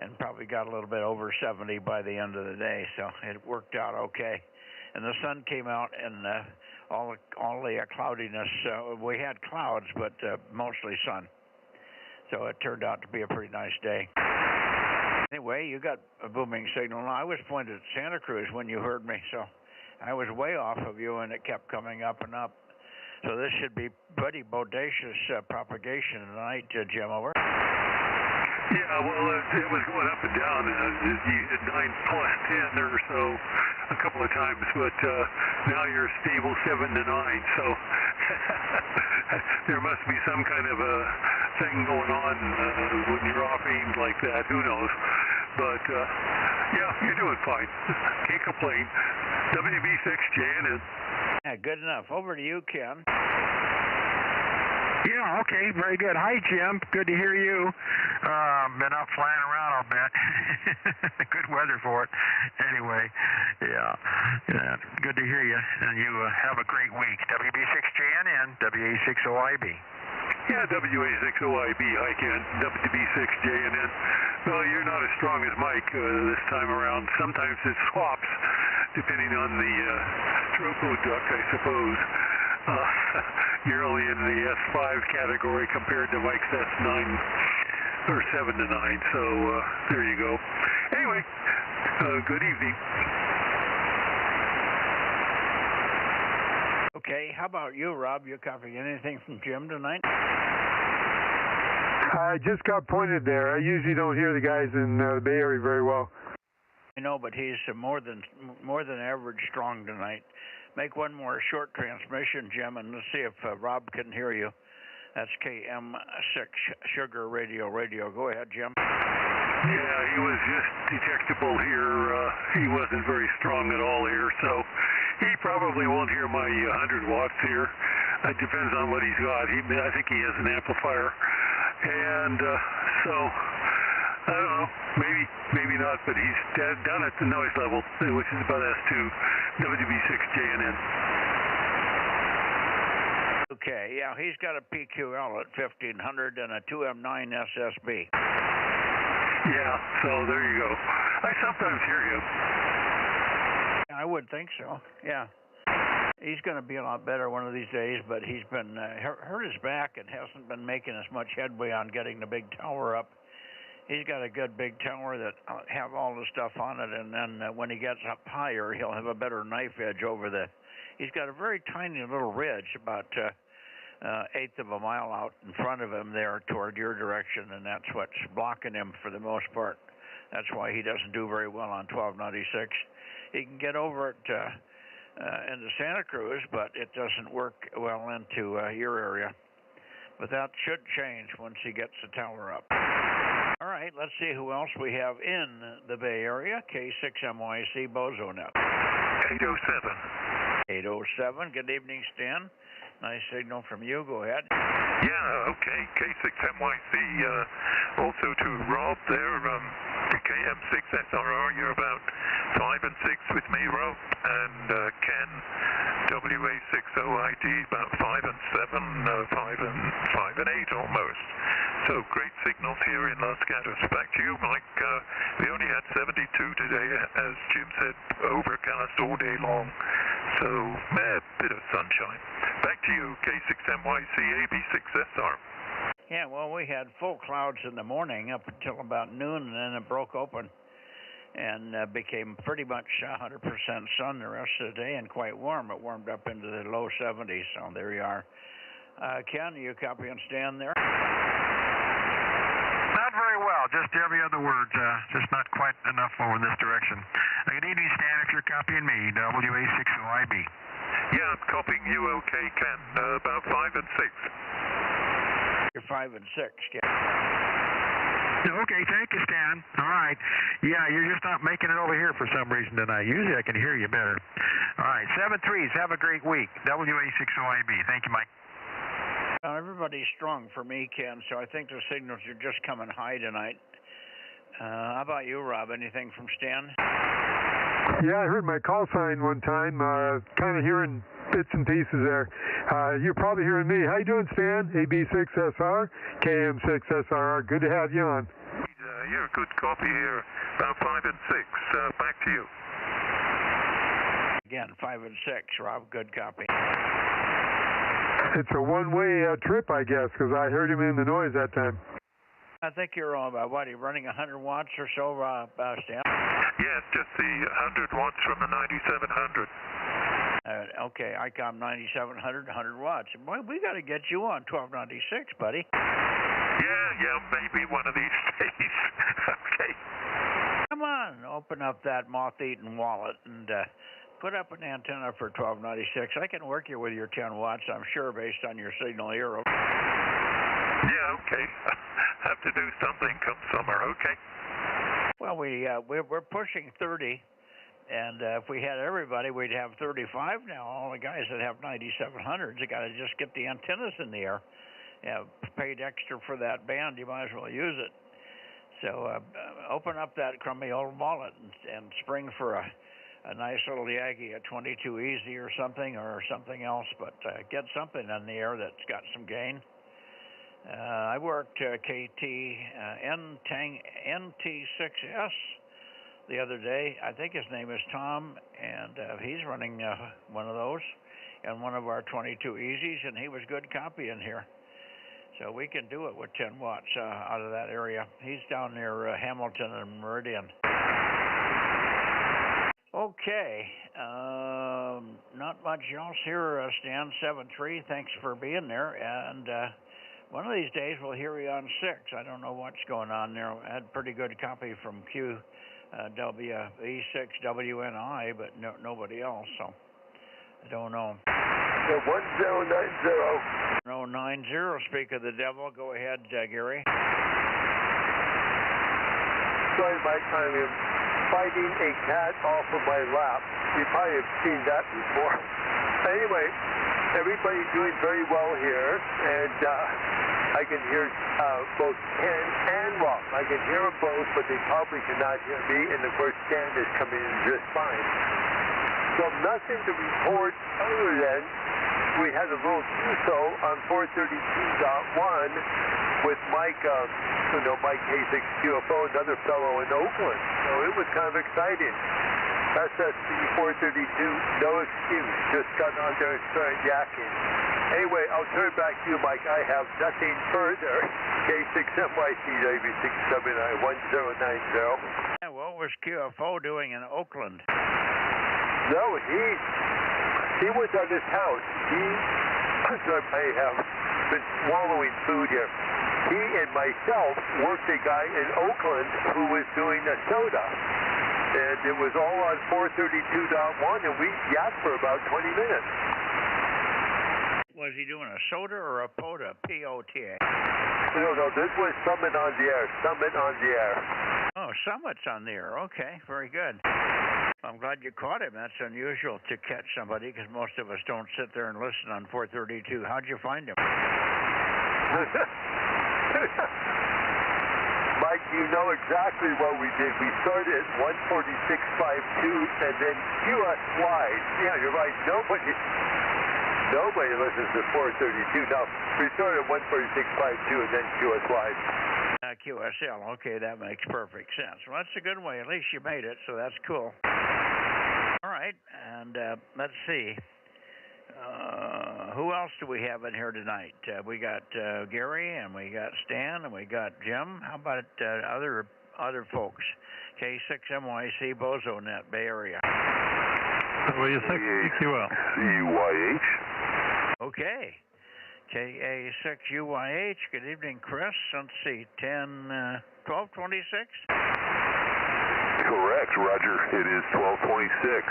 And probably got a little bit over 70 by the end of the day, so it worked out okay. And the sun came out, and all the cloudiness. We had clouds, but mostly sun. So it turned out to be a pretty nice day. Anyway, you got a booming signal. Now, I was pointed at Santa Cruz when you heard me, so I was way off of you, and it kept coming up and up. So this should be pretty bodacious propagation tonight, Jim. Over. Yeah, well, it was going up and down. You hit 9 plus 10 or so a couple of times, but now you're stable 7 to 9. So there must be some kind of a thing going on when you're off aimed like that. Who knows? But yeah, you're doing fine. Can't complain. WB6 JNN. Yeah, good enough. Over to you, Ken. Yeah, okay, very good. Hi, Jim. Good to hear you. Been out flying around, I'll bet. Good weather for it. Anyway, yeah, good to hear you. And you have a great week. WB6JNN, WA6OIB. Yeah, WA6OIB, hi Ken, WB6JNN. Well, you're not as strong as Mike this time around. Sometimes it swaps, depending on the tropo duct, I suppose. You're only in the S5 category compared to Mike's S9 or 7 to 9, so there you go. Anyway, good evening. Okay, how about you, Rob? You copying anything from Jim tonight? I just got pointed there. I usually don't hear the guys in the Bay Area very well. I know, but he's more than average strong tonight. Make one more short transmission, Jim, and let's see if Rob can hear you. That's KM6 Sugar Radio. Go ahead, Jim. Yeah, he was just detectable here. He wasn't very strong at all here, so he probably won't hear my 100 watts here. It depends on what he's got. I think he has an amplifier. And so, I don't know, maybe not, but he's down at the noise level, which is about S2, WB6JNN. Okay, yeah, he's got a PQL at 1500 and a 2M9 SSB. Yeah, so there you go. I sometimes hear you. I would think so, yeah. He's going to be a lot better one of these days, but he's been hurt his back and hasn't been making as much headway on getting the big tower up. He's got a good big tower that have all the stuff on it, and then when he gets up higher, he'll have a better knife edge over the... He's got a very tiny little ridge, about eighth of a mile out in front of him there toward your direction, and that's what's blocking him for the most part. That's why he doesn't do very well on 1296. He can get over it into Santa Cruz, but it doesn't work well into your area. But that should change once he gets the tower up. All right, let's see who else we have in the Bay Area. K6MYC Bozo Net. 807. 807. Good evening, Stan. Nice signal from you. Go ahead. Yeah, okay. K6MYC. Also to Rob there. KM6SRR. You're about 5 and 6 with me, Rob. And Ken, WA6OID, about 5 and 7, 5 and 8 almost. So great signals here in Los Gatos. Back to you, Mike. We only had 72 today, as Jim said, overcast all day long. So a bit of sunshine. Back to you, K6MYC AB6SR. Yeah, well, we had full clouds in the morning up until about noon, and then it broke open and became pretty much 100% sun the rest of the day and quite warm. It warmed up into the low 70s, so there you are. Ken, you copy and stand there? Not very well, just every other word, just not quite enough over in this direction. Good evening, Stan, if you're copying me, WA6OIB. Yeah, I'm copying you okay, Ken, about 5 and 6. You're 5 and 6, Ken. Okay, thank you, Stan. All right. Yeah, you're just not making it over here for some reason tonight. Usually I can hear you better. All right, 7-3s. Have a great week. WA6OIB. Thank you, Mike. Everybody's strong for me, Ken, so I think the signals are just coming high tonight. How about you, Rob? Anything from Stan? Yeah, I heard my call sign one time, kind of hearing bits and pieces there. You're probably hearing me. How you doing, Stan? AB6SR, KM6SR. Good to have you on. You're a good copy here. About 5 and 6. Back to you. Again, 5 and 6. Rob, good copy. It's a one-way trip, I guess, because I heard him in the noise that time. I think you're on about, what, are you running 100 watts or so, Stan? Yes, just the 100 watts from the 9700. Okay, ICOM 9700, 100 watts. Boy, we got to get you on 1296, buddy. Yeah, maybe one of these days. Okay. Come on, open up that moth-eaten wallet and put up an antenna for 1296. I can work you with your 10 watts, I'm sure, based on your signal here. Yeah, okay. Have to do something come summer, okay. Well, we're pushing 30, and if we had everybody, we'd have 35 now. All the guys that have 9700s, you got to just get the antennas in the air. Yeah, paid extra for that band, you might as well use it. So open up that crummy old wallet and spring for a nice little Yagi, a 22 Easy or something else, but get something in the air that's got some gain. I worked KT NT6S the other day. I think his name is Tom, and he's running one of those and one of our 22 Easies, and he was good copy in here. So we can do it with 10 watts out of that area. He's down near Hamilton and Meridian. Okay, not much else here, Stan 73. Thanks for being there, and one of these days we'll hear you on 6. I don't know what's going on there. I had pretty good copy from QWE6WNI, but nobody else, so I don't know. 1090. 090, speak of the devil. Go ahead, Gary. Sorry, Mike, I am fighting a cat off of my lap. You probably have seen that before. Anyway, everybody's doing very well here, and I can hear both Ken and Rob. I can hear them both, but they probably cannot hear me, and of course, Ken is coming in just fine. So nothing to report other than we had a little QSO on 432.1 with Mike, Mike K6QFO, another fellow in Oakland. So it was kind of exciting. SSB 432, no excuse. Just got on there and started yakking. Anyway, I'll turn it back to you, Mike. I have nothing further. K6MYC-W6791090. Yeah, what was QFO doing in Oakland? No, he was at his house. I have been swallowing food here. He and myself worked a guy in Oakland who was doing a soda. And it was all on 432.1, and we yacked for about 20 minutes. Was he doing a soda or a POTA? P-O-T-A. No, this was Summit on the Air. Summit on the Air. Oh, Summit's on the air. Okay, very good. I'm glad you caught him. That's unusual to catch somebody because most of us don't sit there and listen on 432. How'd you find him? Mike, you know exactly what we did. We started at 146.52 and then US wide. Yeah, you're right. Nobody listens to 432. No, we started at 146.52 and then QS wide. QSL. Okay, that makes perfect sense. Well, that's a good way. At least you made it, so that's cool. All right, and let's see. Who else do we have in here tonight? We got Gary, and we got Stan, and we got Jim. How about other folks? K6MYC, Bozo Net, Bay Area. WA6QL. CUYH. Okay. KA6UYH. Good evening, Chris. Let's see, 1226? Correct, Roger. It is 1226.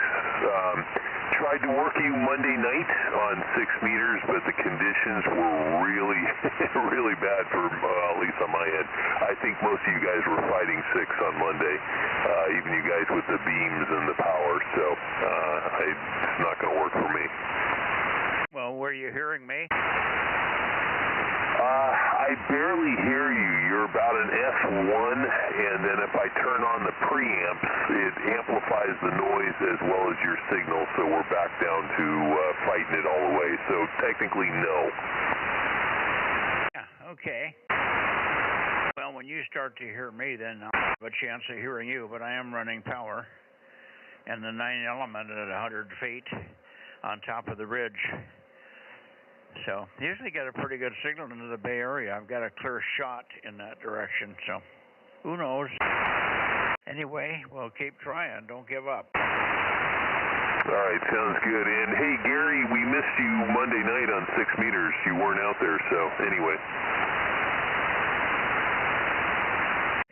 Tried to work you Monday night on 6 meters, but the conditions were really, really bad for, at least on my end. I think most of you guys were fighting 6 on Monday, even you guys with the beams and the power, so it's not going to work for me. Well, were you hearing me? I barely hear you. You're about an F1, and then if I turn on the preamps, it amplifies the noise as well as your signal, so we're back down to fighting it all the way. So technically, no. Yeah, okay. Well, when you start to hear me, then I'll have a chance of hearing you, but I am running power, and the 9 element at 100 feet on top of the ridge. So usually get a pretty good signal into the Bay Area. I've got a clear shot in that direction, so who knows? Anyway, we'll keep trying. Don't give up. All right, sounds good. And hey, Gary, we missed you Monday night on 6 meters. You weren't out there, so anyway.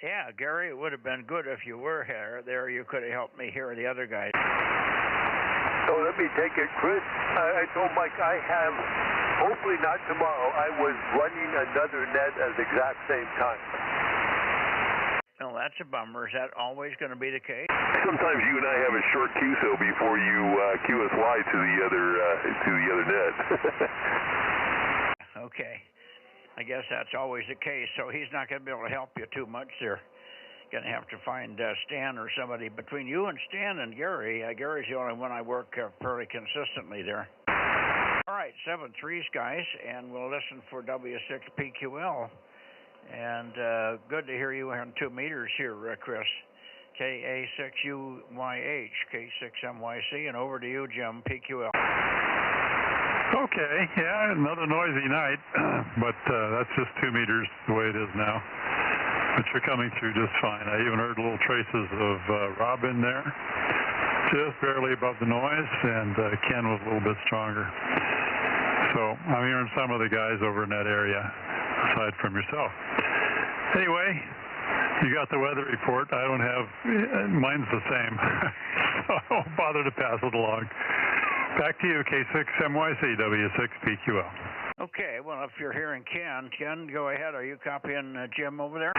Yeah, Gary, it would have been good if you were here. There, you could have helped me hear the other guys. So let me take it, Chris. I told Mike I have, hopefully not tomorrow, I was running another net at the exact same time. Well, that's a bummer. Is that always going to be the case? Sometimes you and I have a short QSO before you QSY to the other net. Okay. I guess that's always the case. So he's not going to be able to help you too much there. Going to have to find Stan or somebody between you and Stan and Gary. Gary's the only one I work fairly consistently there. All right, 7-3s, guys, and we'll listen for W6PQL. And good to hear you on 2 meters here, Chris. KA6UYH, K6MYC, and over to you, Jim, PQL. Okay, yeah, another noisy night, but that's just 2 meters the way it is now. But you're coming through just fine. I even heard little traces of Rob in there, just barely above the noise, and Ken was a little bit stronger. So I'm hearing some of the guys over in that area, aside from yourself. Anyway, you got the weather report. I don't have, mine's the same, so I won't bother to pass it along. Back to you, K6MYC, W6PQL. Okay, well, if you're hearing Ken, go ahead. Are you copying Jim over there?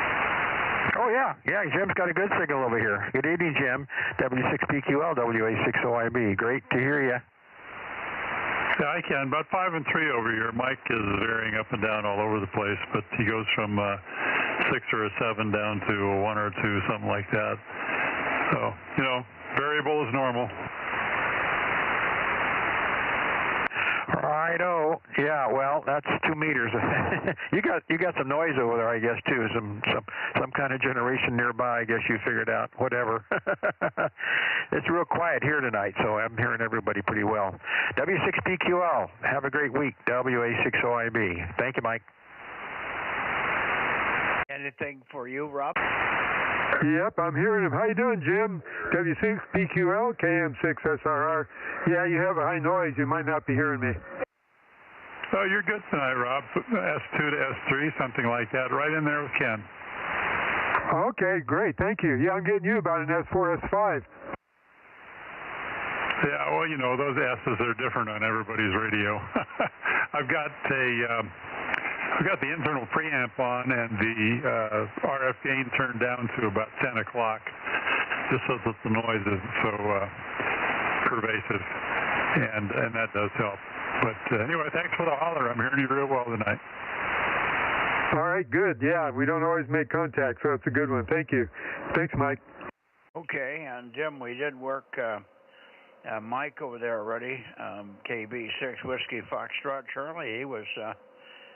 Oh, yeah. Yeah, Jim's got a good signal over here. Good evening, Jim. W6PQL, WA6OIB. Great to hear you. Yeah, I can. About 5 and 3 over here. Mike is varying up and down all over the place, but he goes from 6 or a 7 down to a 1 or 2, something like that. So, you know, variable is normal. Righto. Yeah, well, that's 2 meters. you got some noise over there, I guess, too. Some kind of generation nearby. I guess you figured out. Whatever. It's real quiet here tonight, so I'm hearing everybody pretty well. W6PQL. Have a great week. WA6OIB. Thank you, Mike. Anything for you, Rob? Yep, I'm hearing him. How you doing, Jim? W6PQL, KM6SRR. Yeah, you have a high noise. You might not be hearing me. Oh, you're good tonight, Rob. S2 to S3, something like that. Right in there with Ken. Okay, great. Thank you. Yeah, I'm getting you about an S4, S5. Yeah, well, you know, those S's are different on everybody's radio. I've got the internal preamp on and the RF gain turned down to about 10 o'clock, just so that the noise isn't so pervasive, and that does help. But anyway, thanks for the holler. I'm hearing you real well tonight. All right, good. Yeah, we don't always make contact, so it's a good one. Thank you. Thanks, Mike. Okay, and Jim, we did work Mike over there already, KB6 Whiskey Foxtrot Charlie. He was...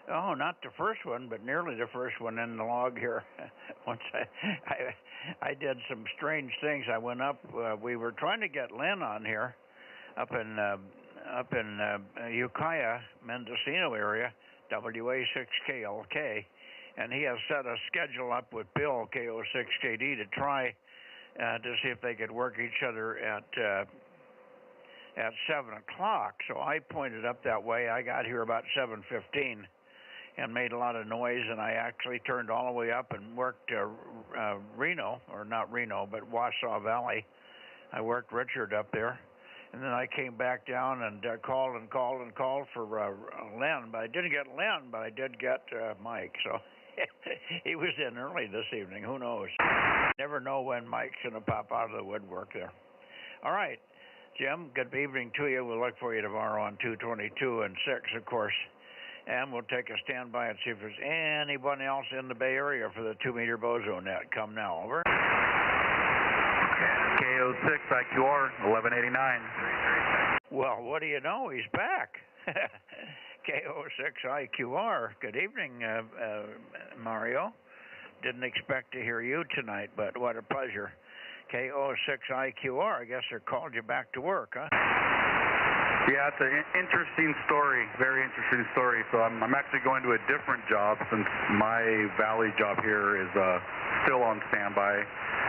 oh, not the first one, but nearly the first one in the log here. Once I did some strange things. I went up. We were trying to get Lynn on here, up in Ukiah, Mendocino area, WA6KLK, and he has set a schedule up with Bill KO6KD to try to see if they could work each other at 7 o'clock. So I pointed up that way. I got here about 7:15. And made a lot of noise, and I actually turned all the way up and worked Reno, or not Reno, but Wassaw Valley. I worked Richard up there, and then I came back down and called for Len, but I didn't get Len, but I did get Mike, so he was in early this evening. Who knows? Never know when Mike's going to pop out of the woodwork there. All right, Jim, good evening to you. We'll look for you tomorrow on 222 and 6, of course. And we'll take a standby and see if there's anyone else in the Bay Area for the 2-meter Bozo Net. Come now, over. KO6 IQR 1189. Well, what do you know? He's back. KO6 IQR. Good evening, Mario. Didn't expect to hear you tonight, but what a pleasure. KO6 IQR. I guess they called you back to work, huh? Yeah, it's an interesting story, very interesting story. So I'm actually going to a different job since my valley job here is still on standby.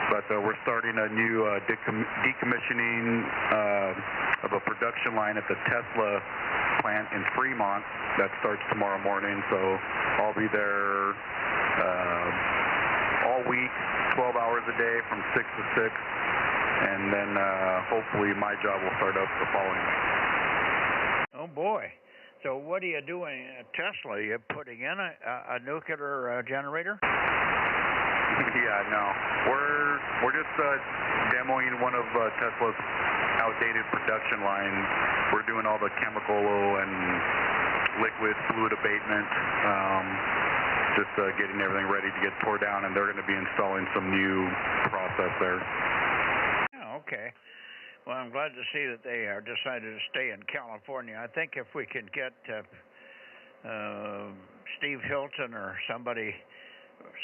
but we're starting a new decommissioning of a production line at the Tesla plant in Fremont that starts tomorrow morning. So I'll be there all week, 12 hours a day from 6 to 6, and then hopefully my job will start up the following week. Oh boy. So what are you doing at Tesla? Are you putting in a nuclear generator? Yeah, no. We're just demoing one of Tesla's outdated production lines. We're doing all the chemical and liquid fluid abatement, just getting everything ready to get tore down, and they're going to be installing some new process there. Oh, okay. Well, I'm glad to see that they decided to stay in California. I think if we can get Steve Hilton or somebody,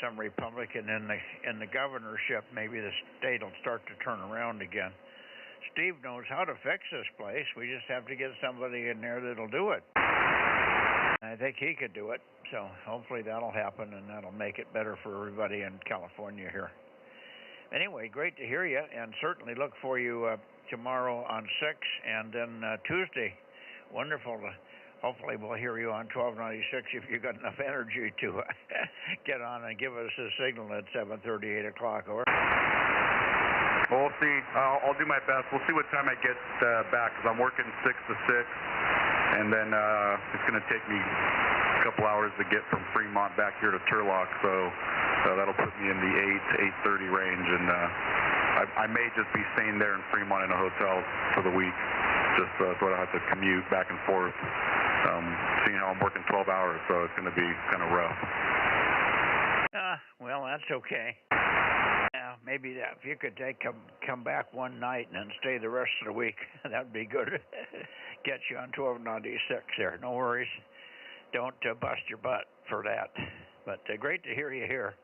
some Republican in the governorship, maybe the state will start to turn around again. Steve knows how to fix this place. We just have to get somebody in there that'll do it. I think he could do it. So hopefully that'll happen, and that'll make it better for everybody in California here. Anyway, great to hear you, and certainly look for you tomorrow on 6, and then Tuesday. Wonderful. Hopefully we'll hear you on 1296 if you've got enough energy to get on and give us a signal at 7:30, 8 o'clock, over. Well, we'll see. I'll do my best. We'll see what time I get back, because I'm working 6 to 6, and then it's going to take me a couple hours to get from Fremont back here to Turlock, so that'll put me in the 8 to 8:30 range, and I may just be staying there in Fremont in a hotel for the week, just so I don't have to commute back and forth, seeing how I'm working 12 hours, so it's going to be kind of rough. Well, that's okay. Maybe if you could come back one night and then stay the rest of the week, that'd be good. Get you on 1296 there. No worries. Don't bust your butt for that. But great to hear you here.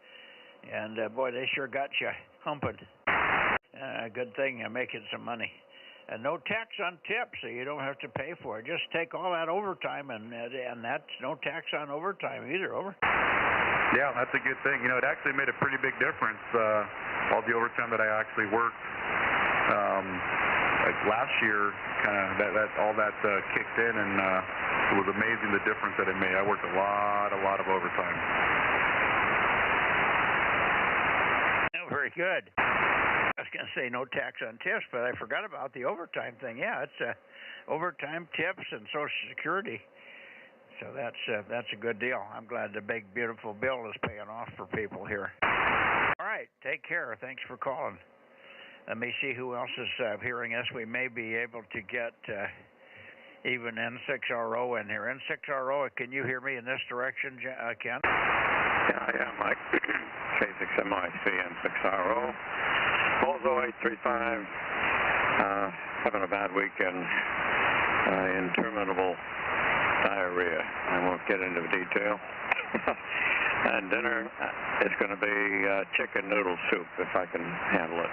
And boy, they sure got you humping. Good thing you're making some money. And no tax on tips, so you don't have to pay for it. Just take all that overtime, and that's no tax on overtime either, over. Yeah, that's a good thing. You know, it actually made a pretty big difference, all the overtime that I actually worked. Like last year, kind of all that kicked in, and it was amazing the difference that it made. I worked a lot of overtime. Oh, very good. I was going to say no tax on tips, but I forgot about the overtime thing. Yeah, it's overtime, tips, and Social Security. So that's a good deal. I'm glad the big, beautiful bill is paying off for people here. All right, take care. Thanks for calling. Let me see who else is hearing us. We may be able to get even N6RO in here. N6RO, can you hear me in this direction, Ken? Yeah, Mike. K6MIC N6RO. Bozo 835. Having a bad weekend. Interminable diarrhea. I won't get into detail. And dinner is going to be chicken noodle soup, if I can handle it.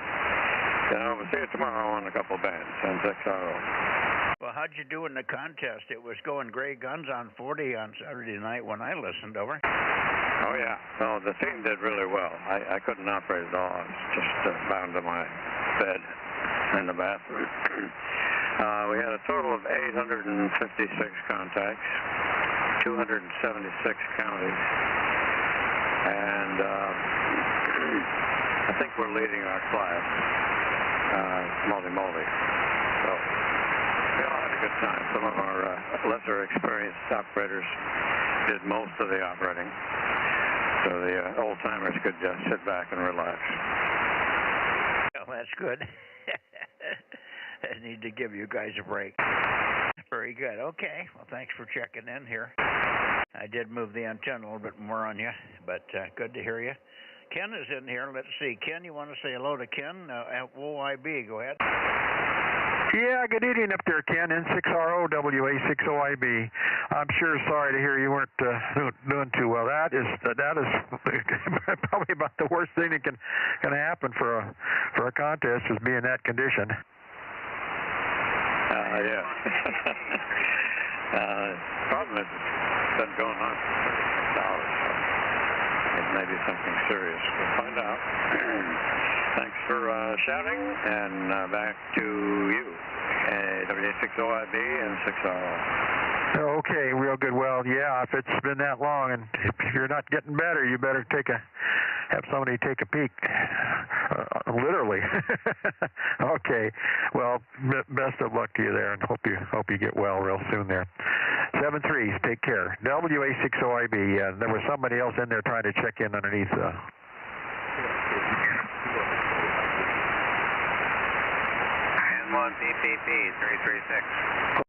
We'll see you tomorrow on a couple bands, N6RO. Well, how'd you do in the contest? It was going Gray Guns on 40 on Saturday night when I listened, over. Oh, yeah. No, the team did really well. I couldn't operate at all. I was just bound to my bed in the bathroom. We had a total of 856 contacts, 276 counties, and I think we're leading our class, moly. So we all had a good time. Some of our lesser experienced operators did most of the operating, so the old-timers could just sit back and relax. Well, that's good. I need to give you guys a break. Very good. Okay. Well, thanks for checking in here. I did move the antenna a little bit more on you, but good to hear you. Ken is in here. Let's see. Ken, you want to say hello to Ken? OIB, go ahead. Yeah, good evening up there, Ken. N6RO WA6OIB. I'm sure sorry to hear you weren't doing too well. That is probably about the worst thing that can happen for a contest is being in that condition. Yeah. Problem is, it's been going on for 36 hours, so it may be something serious. We'll find out. Thanks. shouting, and back to you. WA60IB and 6RO. Okay, real good. Well, yeah, if it's been that long and if you're not getting better, you better have somebody take a peek. Literally. Okay. Well, best of luck to you there, and hope you get well real soon there. 7-3, take care. WA60IB. There was somebody else in there trying to check in underneath. N1 PPP 336.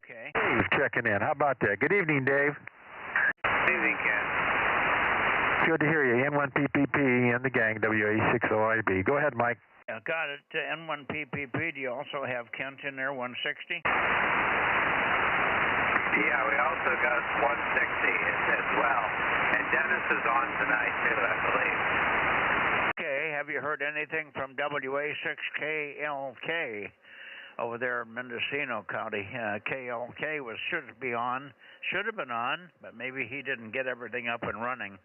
Okay. Dave checking in. How about that? Good evening, Dave. Good evening, Ken. Good to hear you. N1 PPP and the gang, WA60IB. Go ahead, Mike. Got it. N1 PPP. Do you also have Kent in there, 160? Yeah, we also got 160 as well. And Dennis is on tonight, too, I believe. Okay. Have you heard anything from WA6KLK over there in Mendocino County? KLK should have been on, but maybe he didn't get everything up and running.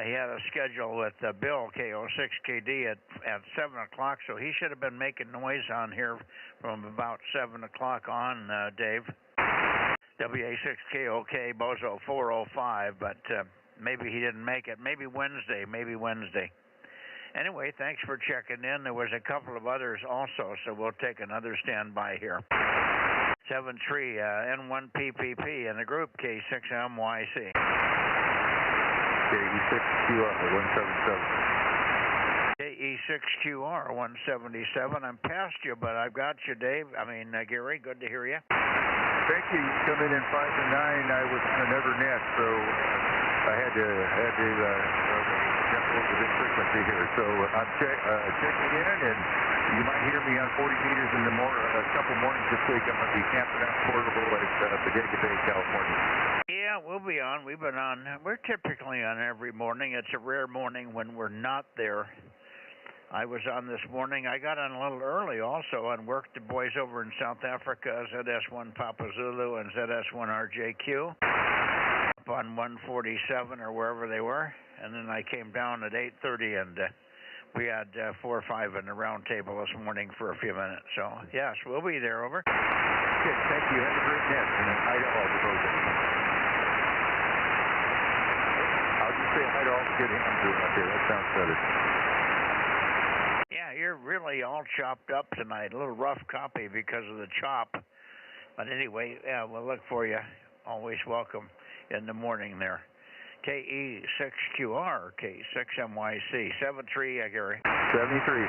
He had a schedule with Bill, KO6KD, at 7 o'clock, so he should have been making noise on here from about 7 o'clock on, Dave. WA6KOK, Bozo 405, but maybe he didn't make it. Maybe Wednesday. Anyway, thanks for checking in. There was a couple of others also, so we'll take another standby here. 7-3, N1 PPP in the group, K6MYC. KE6QR 177. KE6QR 177. I'm past you, but I've got you, Dave. Gary, good to hear you. Thank you. You come in 5 to 9. I was on another net, so I had to jump over this frequency here. So I'm checking in, and you might hear me on 40 meters in the a couple mornings this week. I'm going to be camping out portable at Bodega Bay, California. Yeah, we'll be on. We've been on. We're typically on every morning. It's a rare morning when we're not there. I was on this morning. I got on a little early also and worked the boys over in South Africa, ZS1 Papa Zulu and ZS1 RJQ, up on 147 or wherever they were. And then I came down at 8:30, and we had 4 or 5 in the round table this morning for a few minutes. So, yes, we'll be there, over. Okay, thank you. Have a great net, and hi to all the Bozo. I'll just say hi to all the good hands who are out there. That sounds better. Yeah, you're really all chopped up tonight. A little rough copy because of the chop. But anyway, yeah, we'll look for you. Always welcome in the morning there. KE6QR, K6MYC, 7-3, Gary. 73.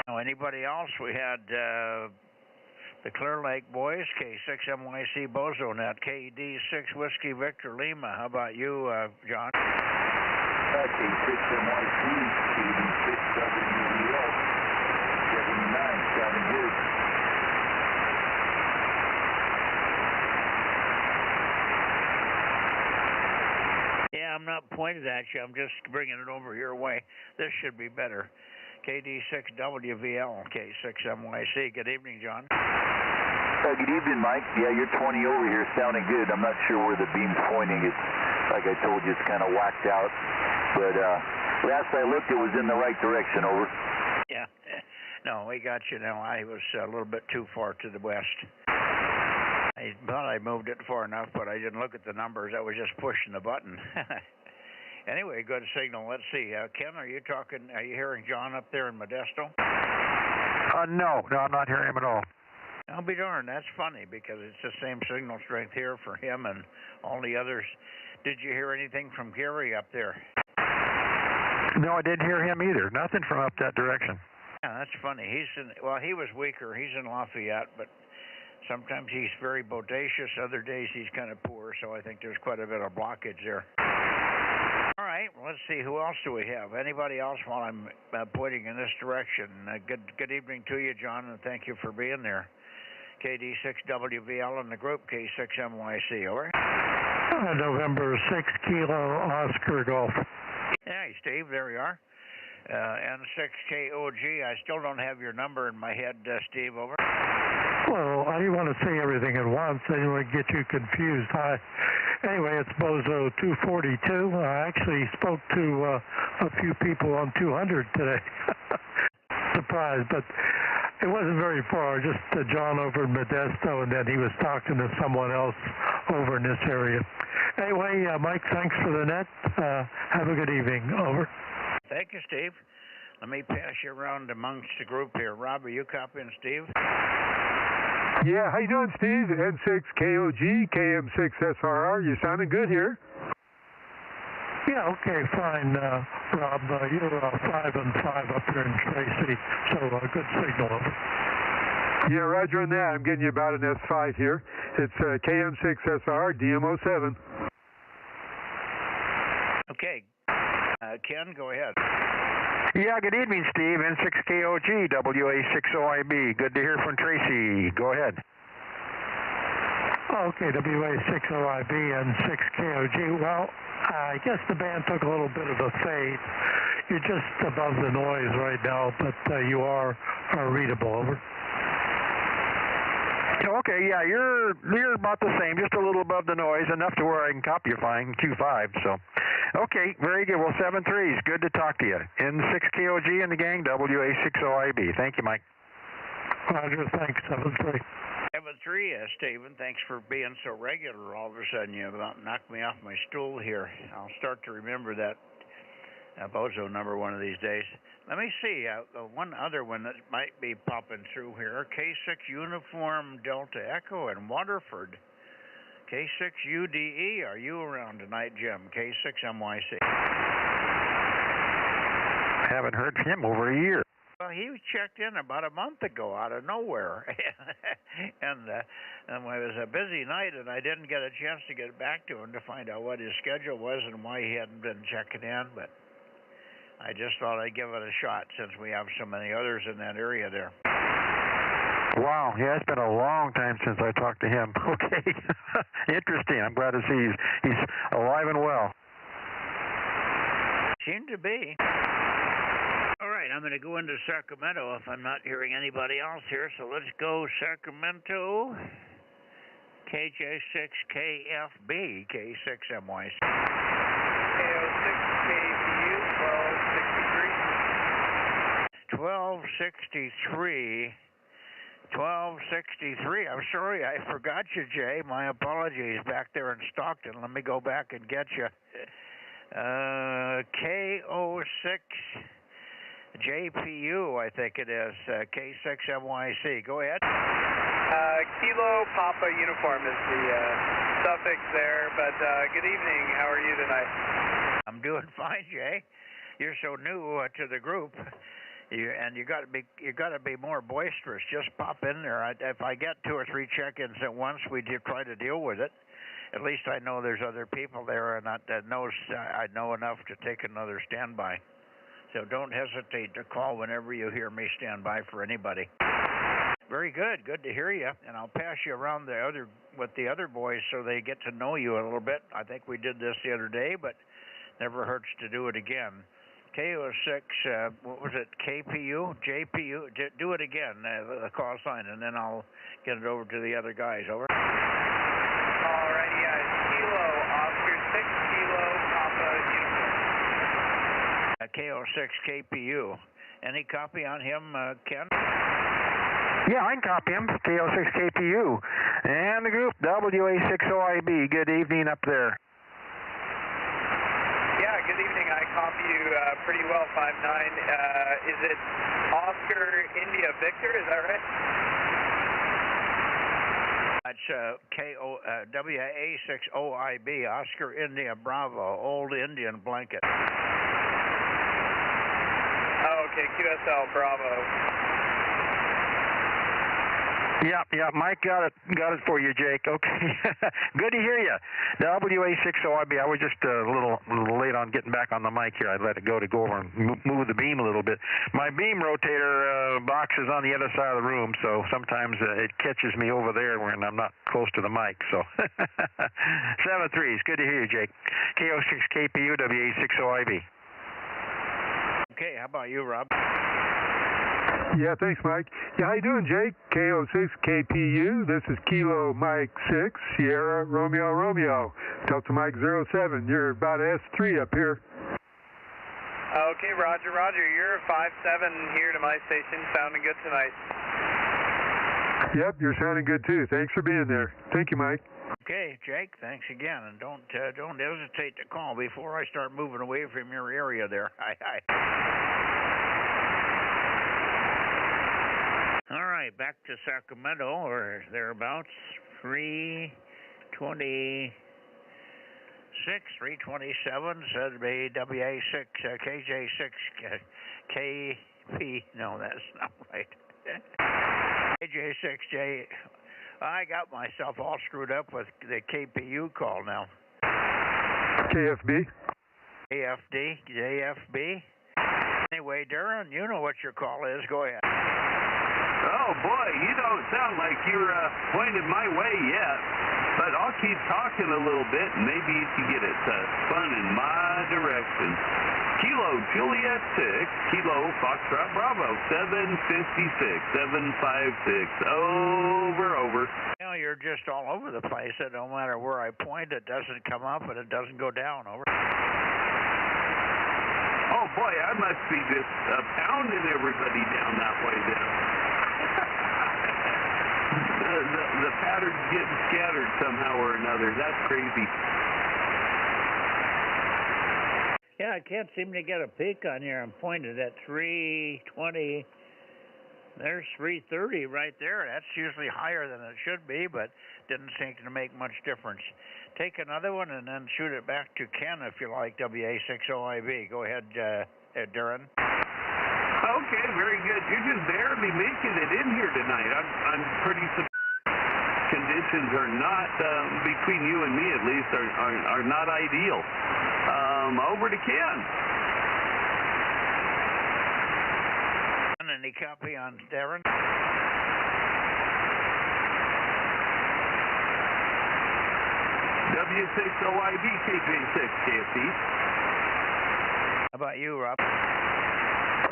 Now, anybody else? We had the Clear Lake boys, K6MYC, Bozo Net, KD6 Whiskey Victor Lima. How about you, John? K6MYC, KD6 WVL, 79, sounding good. Yeah, I'm not pointed at you. I'm just bringing it over your way. This should be better. KD6WVL, K6MYC. Good evening, John. Good evening, Mike. Yeah, you're 20 over here, sounding good. I'm not sure where the beam's pointing. It's, like I told you, it's kind of whacked out. But last I looked, it was in the right direction, over. Yeah. No, we got you now. I was a little bit too far to the west. I thought I moved it far enough, but I didn't look at the numbers. I was just pushing the button. Anyway, good signal. Let's see. Ken, are you hearing John up there in Modesto? No, I'm not hearing him at all. I'll be darned. That's funny because it's the same signal strength here for him and all the others. Did you hear anything from Gary up there? No, I didn't hear him either. Nothing from up that direction. Yeah, that's funny. He was weaker. He's in Lafayette, but sometimes he's very bodacious. Other days he's kind of poor, so I think there's quite a bit of blockage there. All right, well, let's see. Who else do we have? Anybody else while I'm pointing in this direction? Good evening to you, John, and thank you for being there. KD6WVL in the group, K6MYC, over. November 6 Kilo Oscar Golf. Hey, Steve, there we are. N6KOG. I still don't have your number in my head, Steve, over. Well, I didn't want to say everything at once. I didn't want to get you confused. Anyway, it's Bozo 242. I actually spoke to a few people on 200 today. surprised, but it wasn't very far, just John over in Modesto, and then he was talking to someone else over in this area. Anyway, Mike, thanks for the net. Have a good evening. Over. Thank you, Steve. Let me pass you around amongst the group here. Rob, are you copying Steve? Yeah, how you doing, Steve? N6KOG, KM6SRR. You sounding good here? Yeah, okay, fine, Rob. You're 5 and 5 up here in Tracy, so good signal. Over. Yeah, roger on that. I'm getting you about an S5 here. It's KM6SR, DMO7. Okay. Ken, go ahead. Yeah, good evening, Steve. N6KOG, WA60IB. Good to hear from Tracy. Go ahead. Okay, WA60IB and 6KOG. Well, I guess the band took a little bit of a fade. You're just above the noise right now, but you are readable. Over. Okay, yeah, you're about the same, just a little above the noise, enough to where I can copy you fine, Q5, so. Okay, very good. Well, 7-3 is good to talk to you. N6KOG and the gang, WA60IB. Thank you, Mike. Roger, thanks, 7-3. 7-3, Stephen, thanks for being so regular. All of a sudden, you about knocked me off my stool here. I'll start to remember that Bozo number one of these days. Let me see, one other one that might be popping through here. K6 Uniform Delta Echo in Waterford. K6 UDE, are you around tonight, Jim? K6 MYC. Haven't heard from him over a year. Well, he checked in about a month ago out of nowhere. and it was a busy night, and I didn't get a chance to get back to him to find out what his schedule was and why he hadn't been checking in, but I just thought I'd give it a shot since we have so many others in that area there. Wow, yeah, it's been a long time since I talked to him. Okay, interesting. I'm glad to see he's alive and well. Seemed to be. All right, I'm going to go into Sacramento if I'm not hearing anybody else here, so let's go Sacramento, KJ6KFB, K6MYC. KO6KBU, 1263. 1263. I'm sorry, I forgot you, Jay. My apologies. Back there in Stockton. Let me go back and get you. KO6 JPU, I think it is. K6MYC. Go ahead. Kilo Papa Uniform is the suffix there, but good evening. How are you tonight? I'm doing fine, Jay. You're so new to the group. You got to be more boisterous. Just pop in there. If I get 2 or 3 check-ins at once, we do try to deal with it. At least I know there's other people there, and I know enough to take another standby. So don't hesitate to call whenever you hear me stand by for anybody. Very good. Good to hear you. And I'll pass you around with the other boys so they get to know you a little bit. I think we did this the other day, but never hurts to do it again. KO6, what was it, KPU, JPU? Do it again, the call sign, and then I'll get it over to the other guys. Over. All right, yeah, Kilo, Oscar 6, Kilo, Papa Uniform. KO6 KPU. Any copy on him, Ken? Yeah, I can copy him, KO6 KPU. And the group, WA60IB. Good evening up there. Yeah, good evening. I copy you pretty well, 5'9". Is it Oscar India Victor? Is that right? That's WA60IB, Oscar India Bravo, Old Indian Blanket. Oh, okay, QSL Bravo. Yeah, Mike got it for you, Jake. Okay, good to hear you. WA60IB. I was just a little late on getting back on the mic here. I let it go over and move the beam a little bit. My beam rotator box is on the other side of the room, so sometimes it catches me over there when I'm not close to the mic. So 7-3. It's good to hear you, Jake. KO6KPU, WA60IB. Okay, how about you, Rob? Yeah, thanks, Mike. Yeah, how you doing, Jake? KO6KPU. This is Kilo Mike 6, Sierra Romeo, Delta Mike 07. You're about S3 up here. Okay, Roger, Roger. You're 5-7 here to my station. Sounding good tonight. Yep, you're sounding good too. Thanks for being there. Thank you, Mike. Okay, Jake, thanks again, and don't hesitate to call before I start moving away from your area there. Hi. All right, back to Sacramento or thereabouts. 326, 327 said be WA6, KJ6, KP. No, that's not right. KJ6J. I got myself all screwed up with the KPU call now. KFB? AFD, JFB. Anyway, Darren, you know what your call is. Go ahead. Oh, boy, you don't sound like you're pointed my way yet. But I'll keep talking a little bit, and maybe you can get it spun in my direction. Kilo Juliet 6, Kilo Foxtrot Bravo, 756, 756, over. You know, you're just all over the place. No matter where I point, it doesn't come up and it doesn't go down. Over. Oh, boy, I must be just pounding everybody down that way then. The pattern's getting scattered somehow or another. That's crazy. Yeah, I can't seem to get a peak on here. I'm pointed at 320. There's 330 right there. That's usually higher than it should be, but didn't seem to make much difference. Take another one and then shoot it back to Ken if you like, WA60IB. Go ahead, Darren. Okay, very good. You're just barely making it in here tonight. I'm pretty surprised. Conditions are not, between you and me at least, are not ideal. Over to Ken. Any copy on Darren? W6OIB, KJ6, KFD. How about you, Rob?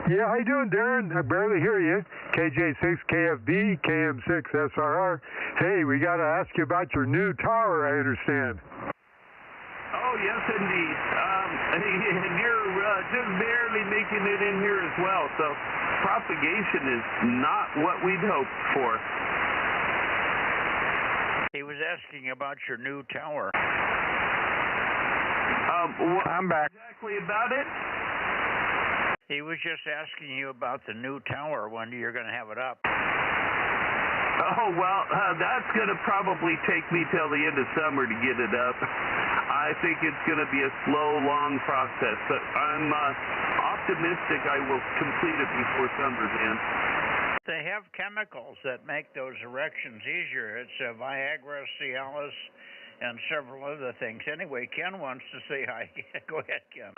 Yeah, how you doing, Darren? I barely hear you. KJ6, KFB, KM6, SRR. Hey, we got to ask you about your new tower, I understand. Oh, yes, indeed. And you're just barely making it in here as well, so propagation is not what we'd hoped for. He was asking about your new tower. What I'm back. Exactly about it? He was just asking you about the new tower, when you're going to have it up. Oh, well, that's going to probably take me till the end of summer to get it up. I think it's going to be a slow, long process, but I'm optimistic I will complete it before summer, Dan. They have chemicals that make those erections easier. It's Viagra, Cialis, and several other things. Anyway, Ken wants to say hi. Go ahead, Ken.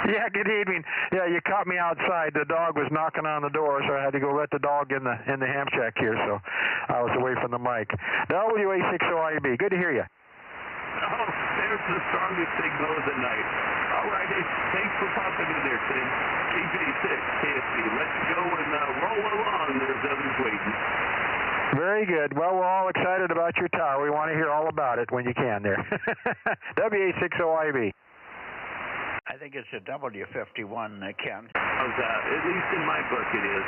Yeah, good evening. Yeah, you caught me outside. The dog was knocking on the door, so I had to go let the dog in the ham shack here, so I was away from the mic. WA60IB, good to hear you. Oh, there's the strongest signal of the night. All right, thanks for popping in there, Tim. KJ6, KSB, let's go and roll along. There's others waiting. Very good. Well, we're all excited about your tower. We want to hear all about it when you can there. WA60IB. I think it's a W51, Ken. How's that? At least in my book it is.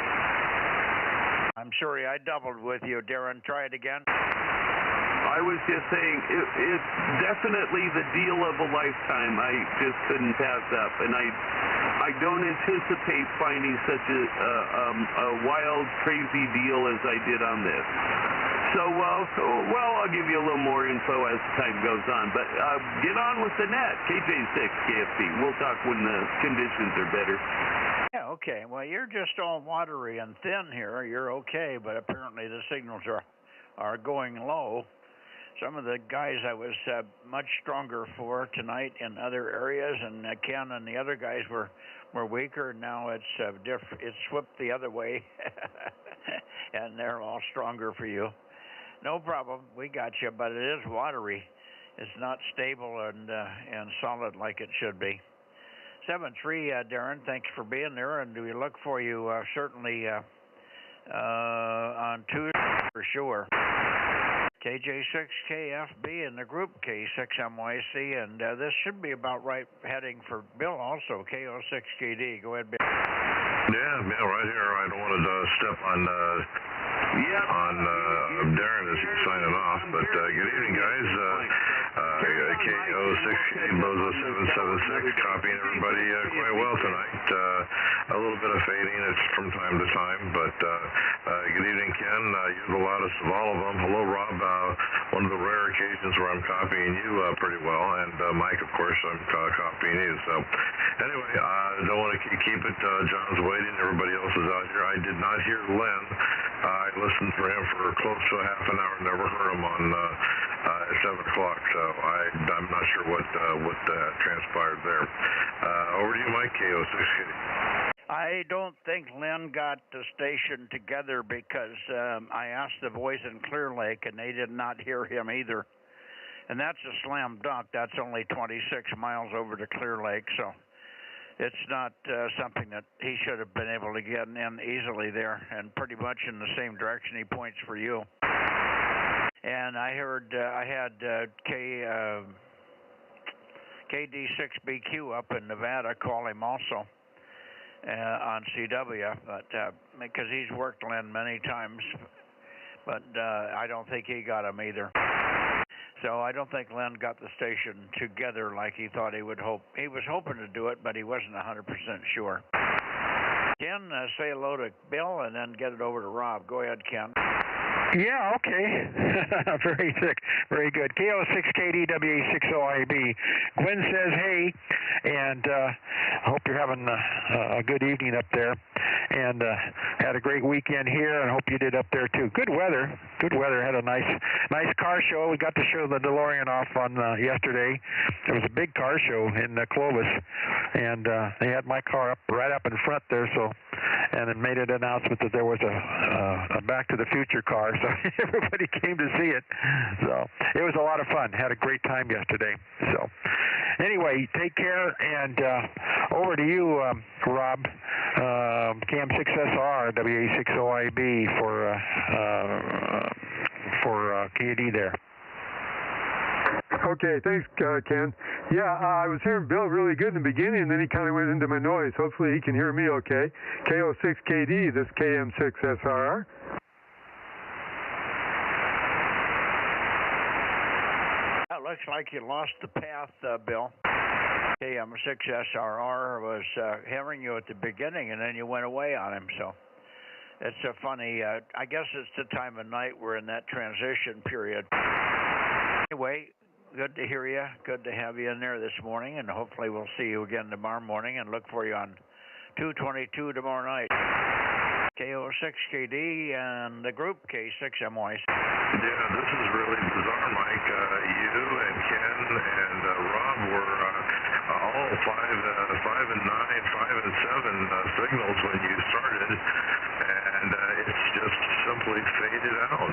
I'm sorry I doubled with you, Darren. Try it again. I was just saying, it's definitely the deal of a lifetime. I just couldn't pass up, and I don't anticipate finding such a wild, crazy deal as I did on this. So, well, I'll give you a little more info as time goes on. But get on with the net, KJ6, KFC. We'll talk when the conditions are better. Yeah, okay. Well, you're just all watery and thin here. You're okay, but apparently the signals are going low. Some of the guys I was much stronger for tonight in other areas, and Ken and the other guys were weaker. Now it's flipped the other way, and they're all stronger for you. No problem, we got you, but it is watery. It's not stable and solid like it should be. 7-3, Darren, thanks for being there, and we look for you certainly on Tuesday for sure. KJ6KFB in the group K6MYC, and this should be about right heading for Bill also, KO6KD. Go ahead, Bill. Yeah, right here. I don't want to step on Darren as he's signing off, but good evening, guys. KO6KD, Bozo 776, copying everybody quite well tonight. A little bit of fading, it's from time to time, but good evening, Ken. You're the loudest of all of them. Hello, Rob. One of the rare occasions where I'm copying you pretty well, and Mike, of course, I'm copying you. So anyway, don't want to keep it. John's waiting. Everybody else is out here. I did not hear Len. I listened for him for close to a half an hour. Never heard him on at 7 o'clock. So I'm not sure what transpired there. Over to you, Mike. KO6KD. I don't think Len got the station together because I asked the boys in Clear Lake and they did not hear him either. And that's a slam dunk. That's only 26 miles over to Clear Lake, so it's not something that he should have been able to get in easily there, and pretty much in the same direction he points for you. And I heard I had KD6BQ up in Nevada call him also. On CW, but because he's worked Len many times, but I don't think he got him either. So I don't think Len got the station together like he thought he would hope. He was hoping to do it, but he wasn't 100% sure. Ken, say hello to Bill and then get it over to Rob. Go ahead, Ken. Yeah, okay. Very good. KO6KD WA60IB. Gwen says hey, and hope you're having a good evening up there, and had a great weekend here, and hope you did up there too. Good weather. Had a nice car show. We got to show the DeLorean off on yesterday. There was a big car show in Clovis, and they had my car right up in front there, and it made an announcement that there was a Back to the Future car, so everybody came to see it. So it was a lot of fun. Had a great time yesterday. So anyway, take care, and over to you, Rob. Cam6SR WA60IB for KD there. Okay, thanks, Ken. Yeah, I was hearing Bill really good in the beginning, and then he kind of went into my noise. Hopefully he can hear me okay. KO6KD, this KM6SRR. It looks like you lost the path, Bill. KM6SRR was hammering you at the beginning, and then you went away on him, so it's a funny, I guess it's the time of night we're in that transition period. Anyway, good to hear you. Good to have you in there this morning, and hopefully we'll see you again tomorrow morning and look for you on 222 tomorrow night. KO6KD and the group K6MYC. Yeah, this is really bizarre, Mike. You and Ken and Rob were all 5 and 9, 5 and 7 signals when you started, and it's just simply faded out.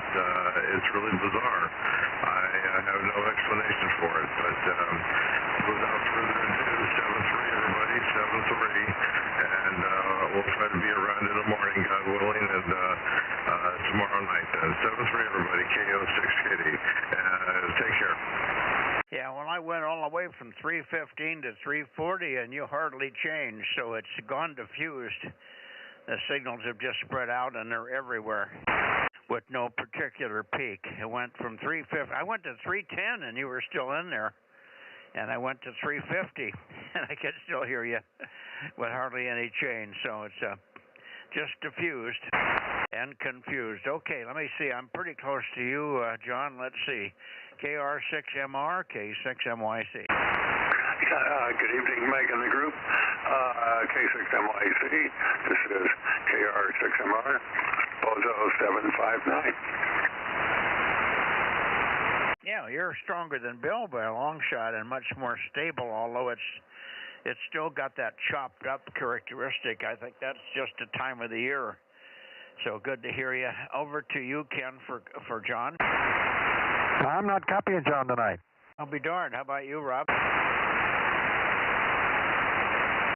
It's really bizarre. I have no explanation for it, but without further ado, 7-3 everybody, 7-3, and we'll try to be around in the morning, God willing, and tomorrow night then. 7-3 everybody, KO6KD. Take care. Yeah, well, I went all the way from 315 to 340, and you hardly changed, so it's gone diffused. The signals have just spread out, and they're everywhere with no particular peak. It went from 350. I went to 310, and you were still in there. And I went to 350, and I could still hear you with hardly any change. So it's just diffused and confused. Okay, let me see. I'm pretty close to you, John. Let's see. KR6MR, K6MYC. Good evening, Mike and the group. K6MYC. This is KR6MR, Bozo 759. Yeah, you're stronger than Bill by a long shot and much more stable, although it's still got that chopped up characteristic. I think that's just the time of the year. So good to hear you. Over to you, Ken, for John. I'm not copying John tonight. I'll be darned. How about you, Rob?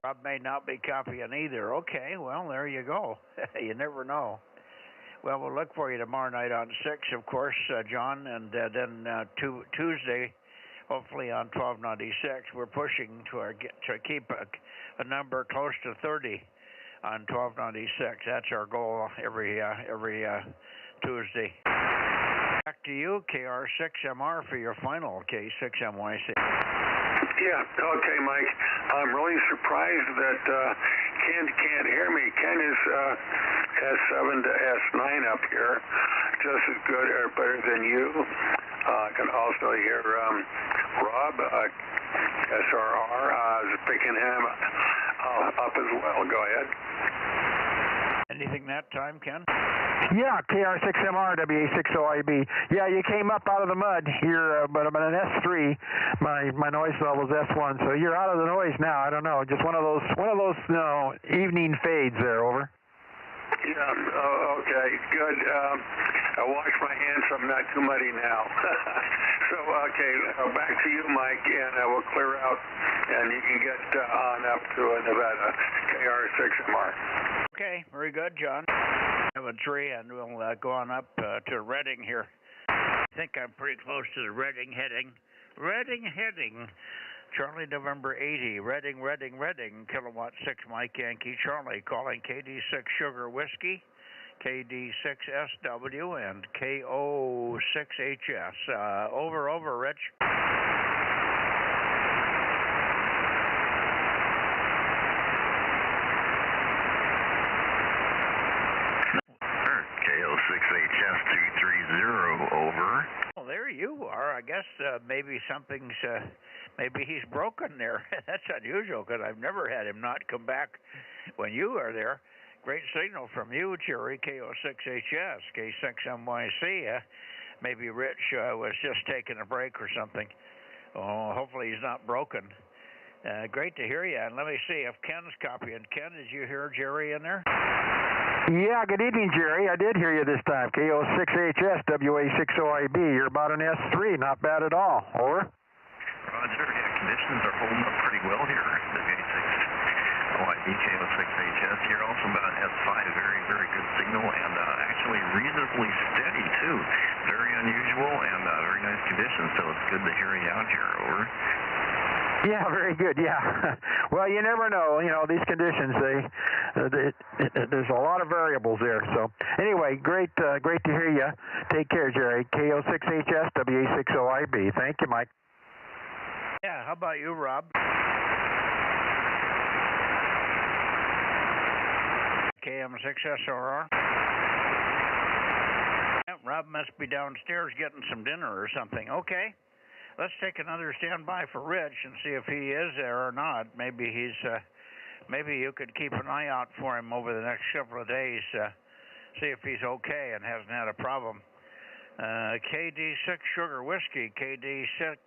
Rob may not be copying either. Okay, well, there you go. You never know. Well, we'll look for you tomorrow night on 6, of course, John, and then Tuesday, hopefully on 1296. We're pushing to keep a number close to 30 on 1296. That's our goal every Tuesday. Back to you, KR6MR, for your final K6MYC. Yeah, okay, Mike. I'm really surprised that Ken can't hear me. Ken is S7 to S9 up here, just as good or better than you. I can also hear Rob, SRR, is picking him up as well. Go ahead. Anything that time, Ken? Yeah, KR6MR, WA60IB. Yeah, you came up out of the mud. But I'm an S3. My noise level's S1, so you're out of the noise now. I don't know, just one of those evening fades there. Over. Yeah. Okay. Good. I washed my hands, so I'm not too muddy now. So, okay, back to you, Mike, and we'll clear out, and you can get on up to Nevada, KR6MR. Okay, very good, John. 73, and we'll go on up to Reading here. I think I'm pretty close to the Reading heading. Charlie, November 80, Reading, kilowatt 6 Mike Yankee Charlie, calling KD6 Sugar Whiskey, KD6SW, and KO6HS. Over, Rich. KO6HS 230, over. Well, there you are. I guess maybe something's... Maybe he's broken there. That's unusual because I've never had him not come back when you are there. Great signal from you, Jerry, KO6HS, K6MYC. Maybe Rich was just taking a break or something. Oh, hopefully he's not broken. Great to hear you. And let me see if Ken's copying. Ken, did you hear Jerry in there? Yeah, good evening, Jerry. I did hear you this time. KO6HS, WA60IB. You're about an S3. Not bad at all. Over. Roger, yeah, conditions are holding up pretty well here. WA6 KO6HS. You're also about S5, very good signal, and actually reasonably steady too. Very unusual and very nice conditions, so it's good to hear you out here. Over. Yeah, very good. Yeah. Well, you never know. You know, these conditions, there's a lot of variables there. So anyway, great to hear you. Take care, Jerry. KO6HS, WA60IB. Thank you, Mike. Yeah, how about you, Rob? KM6SRR. Yeah, Rob must be downstairs getting some dinner or something. Okay, let's take another standby for Rich and see if he is there or not. Maybe maybe you could keep an eye out for him over the next couple of days. See if he's okay and hasn't had a problem. KD6 Sugar Whiskey, KD6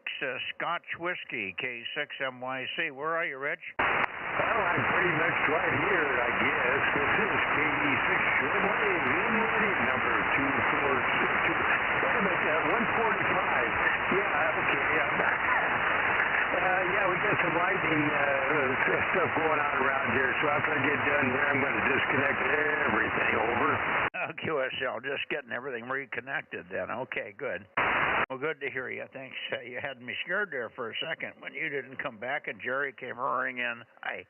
Scotch Whiskey, K6MYC. Where are you, Rich? Well, I'm pretty much right here, I guess. This is KD6 Sugar Whiskey, number 2462. Wait a minute, 145. Yeah, okay. Yeah, we got some lightning stuff going on around here, so after I get done here, I'm going to disconnect everything. Over. QSL, just getting everything reconnected then. Okay, good. Well, good to hear you. Thanks. You had me scared there for a second when you didn't come back and Jerry came roaring in. I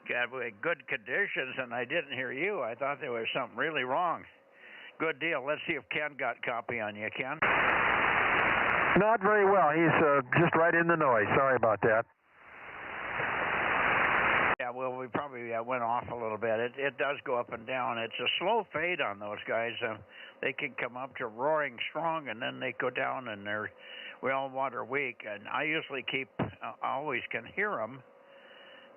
got good conditions and I didn't hear you. I thought there was something really wrong. Good deal. Let's see if Ken got copy on you, Ken. Not very well. He's just right in the noise. Sorry about that. Yeah, well, we probably went off a little bit. It does go up and down. It's a slow fade on those guys. They can come up to roaring strong, and then they go down, and they're well water weak. And I usually always can hear them,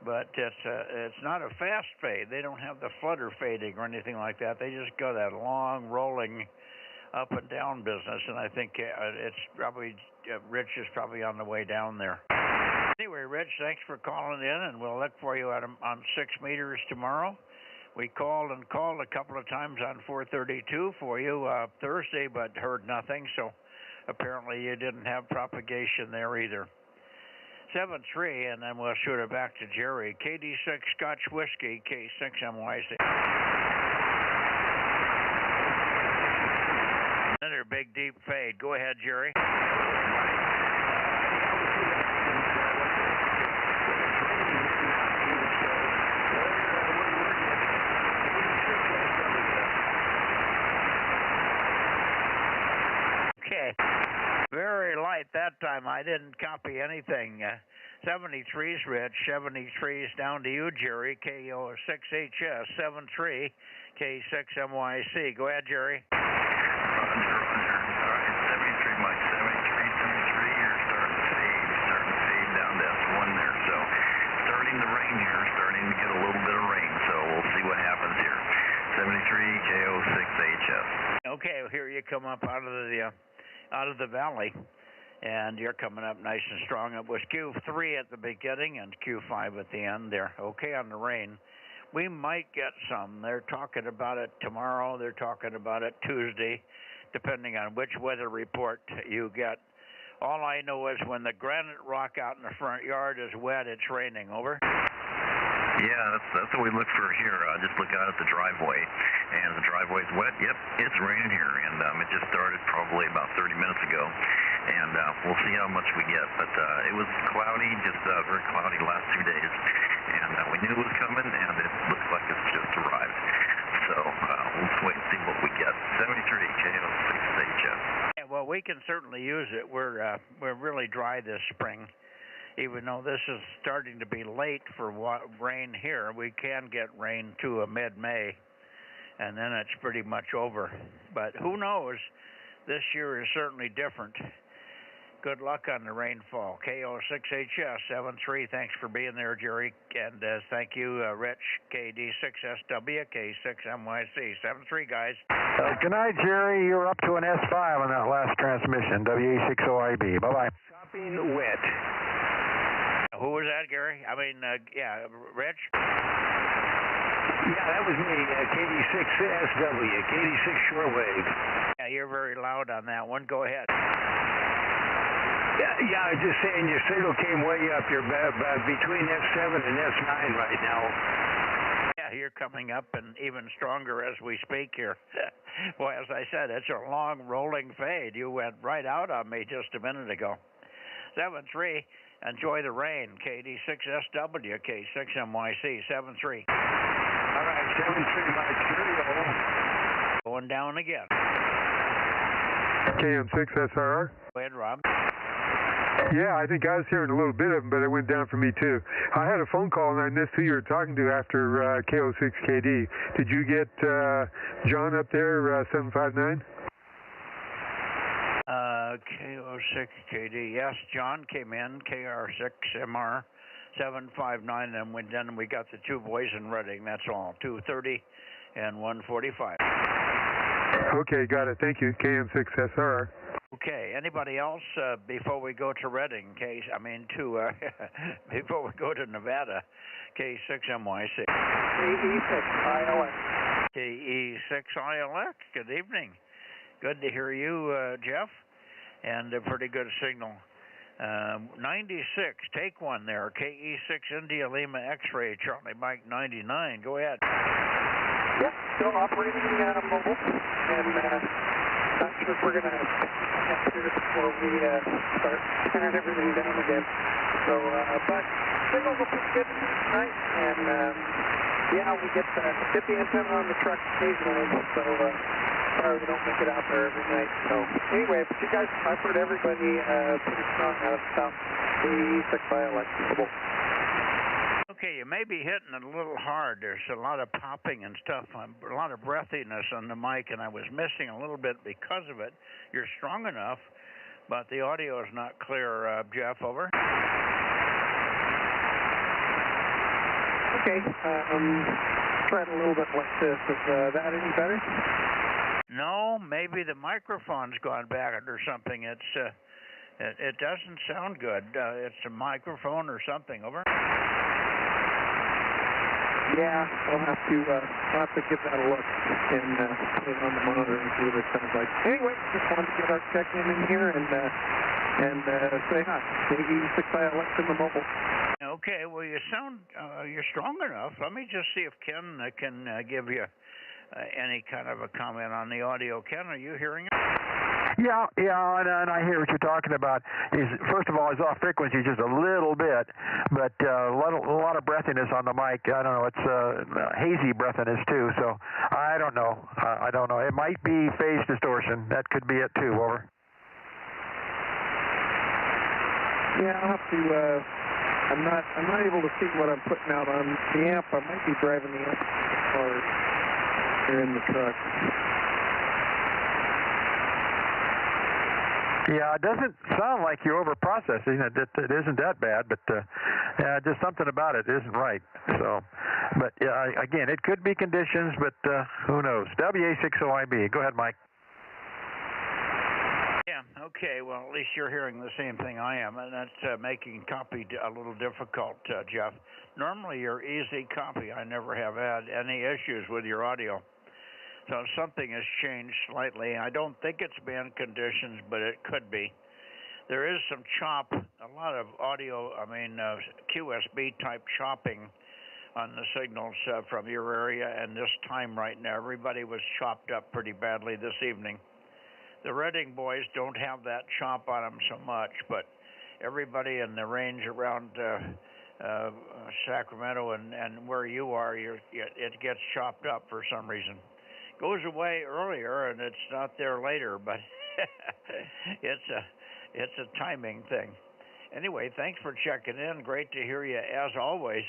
but it's not a fast fade. They don't have the flutter fading or anything like that. They just go that long rolling up and down business, and I think it's probably Rich is probably on the way down there. Anyway, Rich, thanks for calling in, and we'll look for you on 6 meters tomorrow. We called a couple of times on 432 for you Thursday, but heard nothing, so apparently you didn't have propagation there either. 7-3, and then we'll shoot it back to Jerry. KD6 Scotch Whiskey, K6MYC. Another big deep fade. Go ahead, Jerry. Okay. Very light that time. I didn't copy anything. 73's Rich, 73's down to you, Jerry. KO6HS, 73, K6MYC. Go ahead, Jerry. Roger. All right, 73, Mike. 73, you're starting to fade down to S1 there. So starting to rain here, starting to get a little bit of rain. So we'll see what happens here. 73, KO6HS. Okay, well, here you come up out of the valley. And you're coming up nice and strong. It was Q3 at the beginning and Q5 at the end there. Okay on the rain. We might get some. They're talking about it tomorrow. They're talking about it Tuesday, depending on which weather report you get. All I know is when the granite rock out in the front yard is wet, it's raining. Over. Yeah, that's what we look for here. Just look out at the driveway, and the driveway's wet. Yep, it's raining here, and it just started probably about 30 minutes ago, and we'll see how much we get. But it was cloudy, just very cloudy the last 2 days, and we knew it was coming, and it looks like it's just arrived. So we'll wait and see what we get. 73 KO6HS. Yeah, well, we can certainly use it. We're really dry this spring. Even though this is starting to be late for rain here, we can get rain to a mid-May, and then it's pretty much over. But who knows? This year is certainly different. Good luck on the rainfall. KO6HS 73. Thanks for being there, Jerry, and thank you, Rich. KD6SW, K6MYC 73, guys. Good night, Jerry. You're up to an S5 on that last transmission. WA60IB. Bye-bye. Chopping wet. Who was that, Gary? I mean, yeah, Rich? Yeah, that was me, KD6SW, KD6 shortwave. Yeah, you're very loud on that one. Go ahead. Yeah, I was just saying your signal came way up. You're between S7 and S9 right now. Yeah, you're coming up and even stronger as we speak here. Well, as I said, it's a long rolling fade. You went right out on me just a minute ago. 73. Enjoy the rain. KD6SW, K6MYC 73. All right, 73, my cheerio. Going down again. KM6SRR. Go ahead, Rob. Yeah, I think I was hearing a little bit of them, but it went down for me too. I had a phone call and I missed who you were talking to after KO6KD. Did you get John up there, 759? KO6KD. Yes, John came in, KR6MR 759, and then we got the two boys in Reading. That's all, 230 and 145. Okay, got it. Thank you. KM6SR. Okay, anybody else before we go to Reading? Before we go to Nevada, K6MYC. KE6ILX. KE6ILX. Good evening. Good to hear you, Jeff. And a pretty good signal. 96, take one there. KE6 India Lima X-ray, Charlie Mike 99. Go ahead. Yep, still operating mobile. And not sure if we're going to get here before we start tearing everything down again. So, but signals will be good tonight. And yeah, we get the antenna on the truck occasionally. So, sorry we don't make it out there every night. So anyway, but you guys, I've heard everybody pretty strong out of South KE6ILX. Okay, you may be hitting it a little hard. There's a lot of popping and stuff, a lot of breathiness on the mic, and I was missing a little bit because of it. You're strong enough, but the audio is not clear. Jeff, over. Okay, try it a little bit like this. Is that any better? No, maybe the microphone's gone back or something. It doesn't sound good. It's a microphone or something. Over. Yeah, I'll have to give that a look and put it on the monitor and see what it sounds like. Anyway, just wanted to get our check-in in here and say hi. KE6ILX in the mobile. Okay, well you sound you're strong enough. Let me just see if Ken can give you any kind of a comment on the audio. Ken, are you hearing it? Yeah, and I hear what you're talking about. First of all, he's off frequency just a little bit, but a lot of breathiness on the mic. I don't know. It's hazy breathiness too. So I don't know. I don't know. It might be phase distortion. That could be it too. Over. Yeah, I'll have to. I'm not able to see what I'm putting out on the amp. I might be driving the amp or here in the truck. Yeah, it doesn't sound like you're over-processing. It isn't that bad, but just something about it isn't right. So, but again, it could be conditions, but who knows? WA60IB. Go ahead, Mike. Yeah, okay. Well, at least you're hearing the same thing I am, and that's making copy a little difficult, Jeff. Normally, you're easy copy. I never have had any issues with your audio. So something has changed slightly. I don't think it's band conditions, but it could be. There is some chop, a lot of audio, QSB type chopping on the signals from your area, and this time right now, everybody was chopped up pretty badly this evening. The Redding boys don't have that chop on them so much, but everybody in the range around Sacramento and where you are, it gets chopped up for some reason. Goes away earlier and it's not there later, but it's a timing thing. Anyway, thanks for checking in. Great to hear you as always.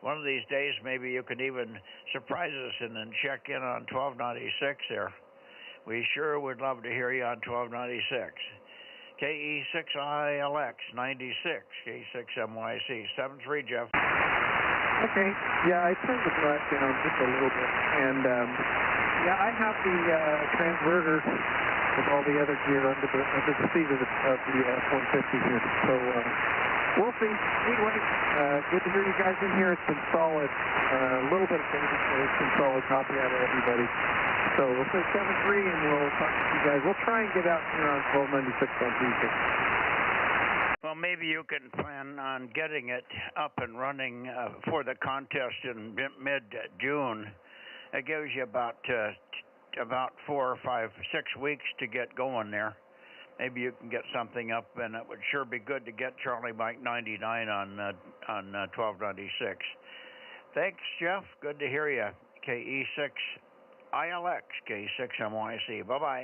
One of these days maybe you can even surprise us and then check in on 1296 there. We sure would love to hear you on 1296. KE6ILX 96, K6MYC 73, Jeff. Okay, yeah, I turned the flash down just a little bit, and yeah, I have the transverter with all the other gear under the seat of the 150 here, so we'll see. Anyway, good to hear you guys in here. It's been solid, a little bit of fading, but it's been solid copy out of everybody. So we'll say 7-3, and we'll talk to you guys. We'll try and get out here on 1296 on Tuesday. Well, maybe you can plan on getting it up and running for the contest in mid-June. It gives you about 4, 5, 6 weeks to get going there. Maybe you can get something up, and it would sure be good to get Charlie Mike 99 on 1296. Thanks, Jeff. Good to hear you. KE6ILX, K6MYC. Bye-bye.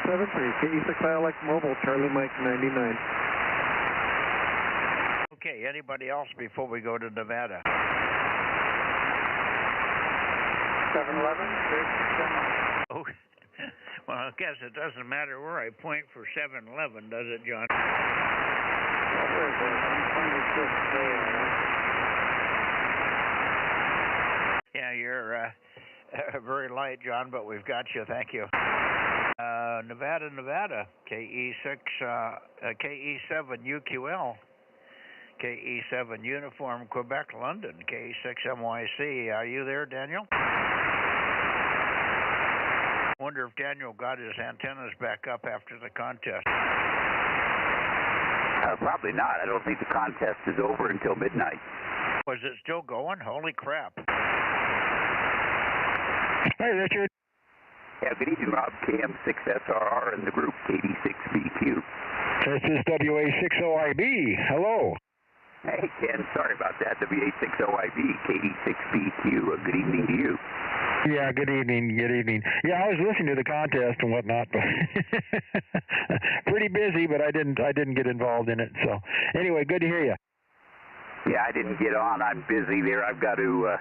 7-3, KE6ILX Mobile, Charlie Mike 99. Okay, anybody else before we go to Nevada? 711. Oh, well, I guess it doesn't matter where I point for 711, does it, John? Yeah, you're very light, John, but we've got you. Thank you. Nevada, KE7 UQL. KE7 Uniform Quebec London, K6MYC. Are you there, Daniel? Wonder if Daniel got his antennas back up after the contest. Probably not. I don't think the contest is over until midnight. Was it still going? Holy crap. Hey, Richard. Yeah, good evening, Rob. KM6SRR and the group KD6BQ. This is WA60IB. Hello. Hey, Ken, sorry about that. WA60IB, KD6BQ. Good evening to you. Yeah, good evening. Yeah, I was listening to the contest and whatnot, but pretty busy, but I didn't get involved in it. So anyway, good to hear you. Yeah, I didn't get on. I'm busy there. I've got to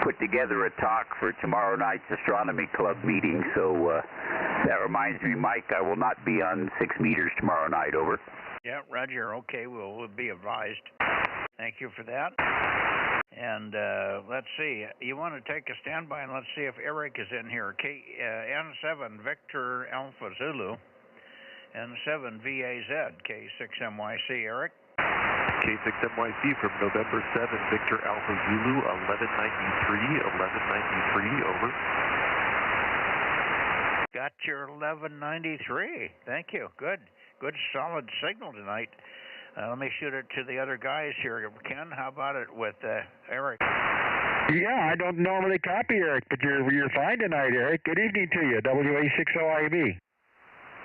put together a talk for tomorrow night's Astronomy Club meeting, so that reminds me, Mike, I will not be on 6 meters tomorrow night. Over. Yeah, Roger. Okay, we'll be advised. Thank you for that. And let's see. You want to take a standby and let's see if Eric is in here. N7 Victor Alpha Zulu, N7 VAZ, K6MYC. Eric? K6MYC from November 7, Victor Alpha Zulu, 1193, over. Got your 1193. Thank you. Good solid signal tonight. Let me shoot it to the other guys here. Ken, how about it with Eric? Yeah, I don't normally copy Eric, but you're fine tonight, Eric. Good evening to you, WA60IB.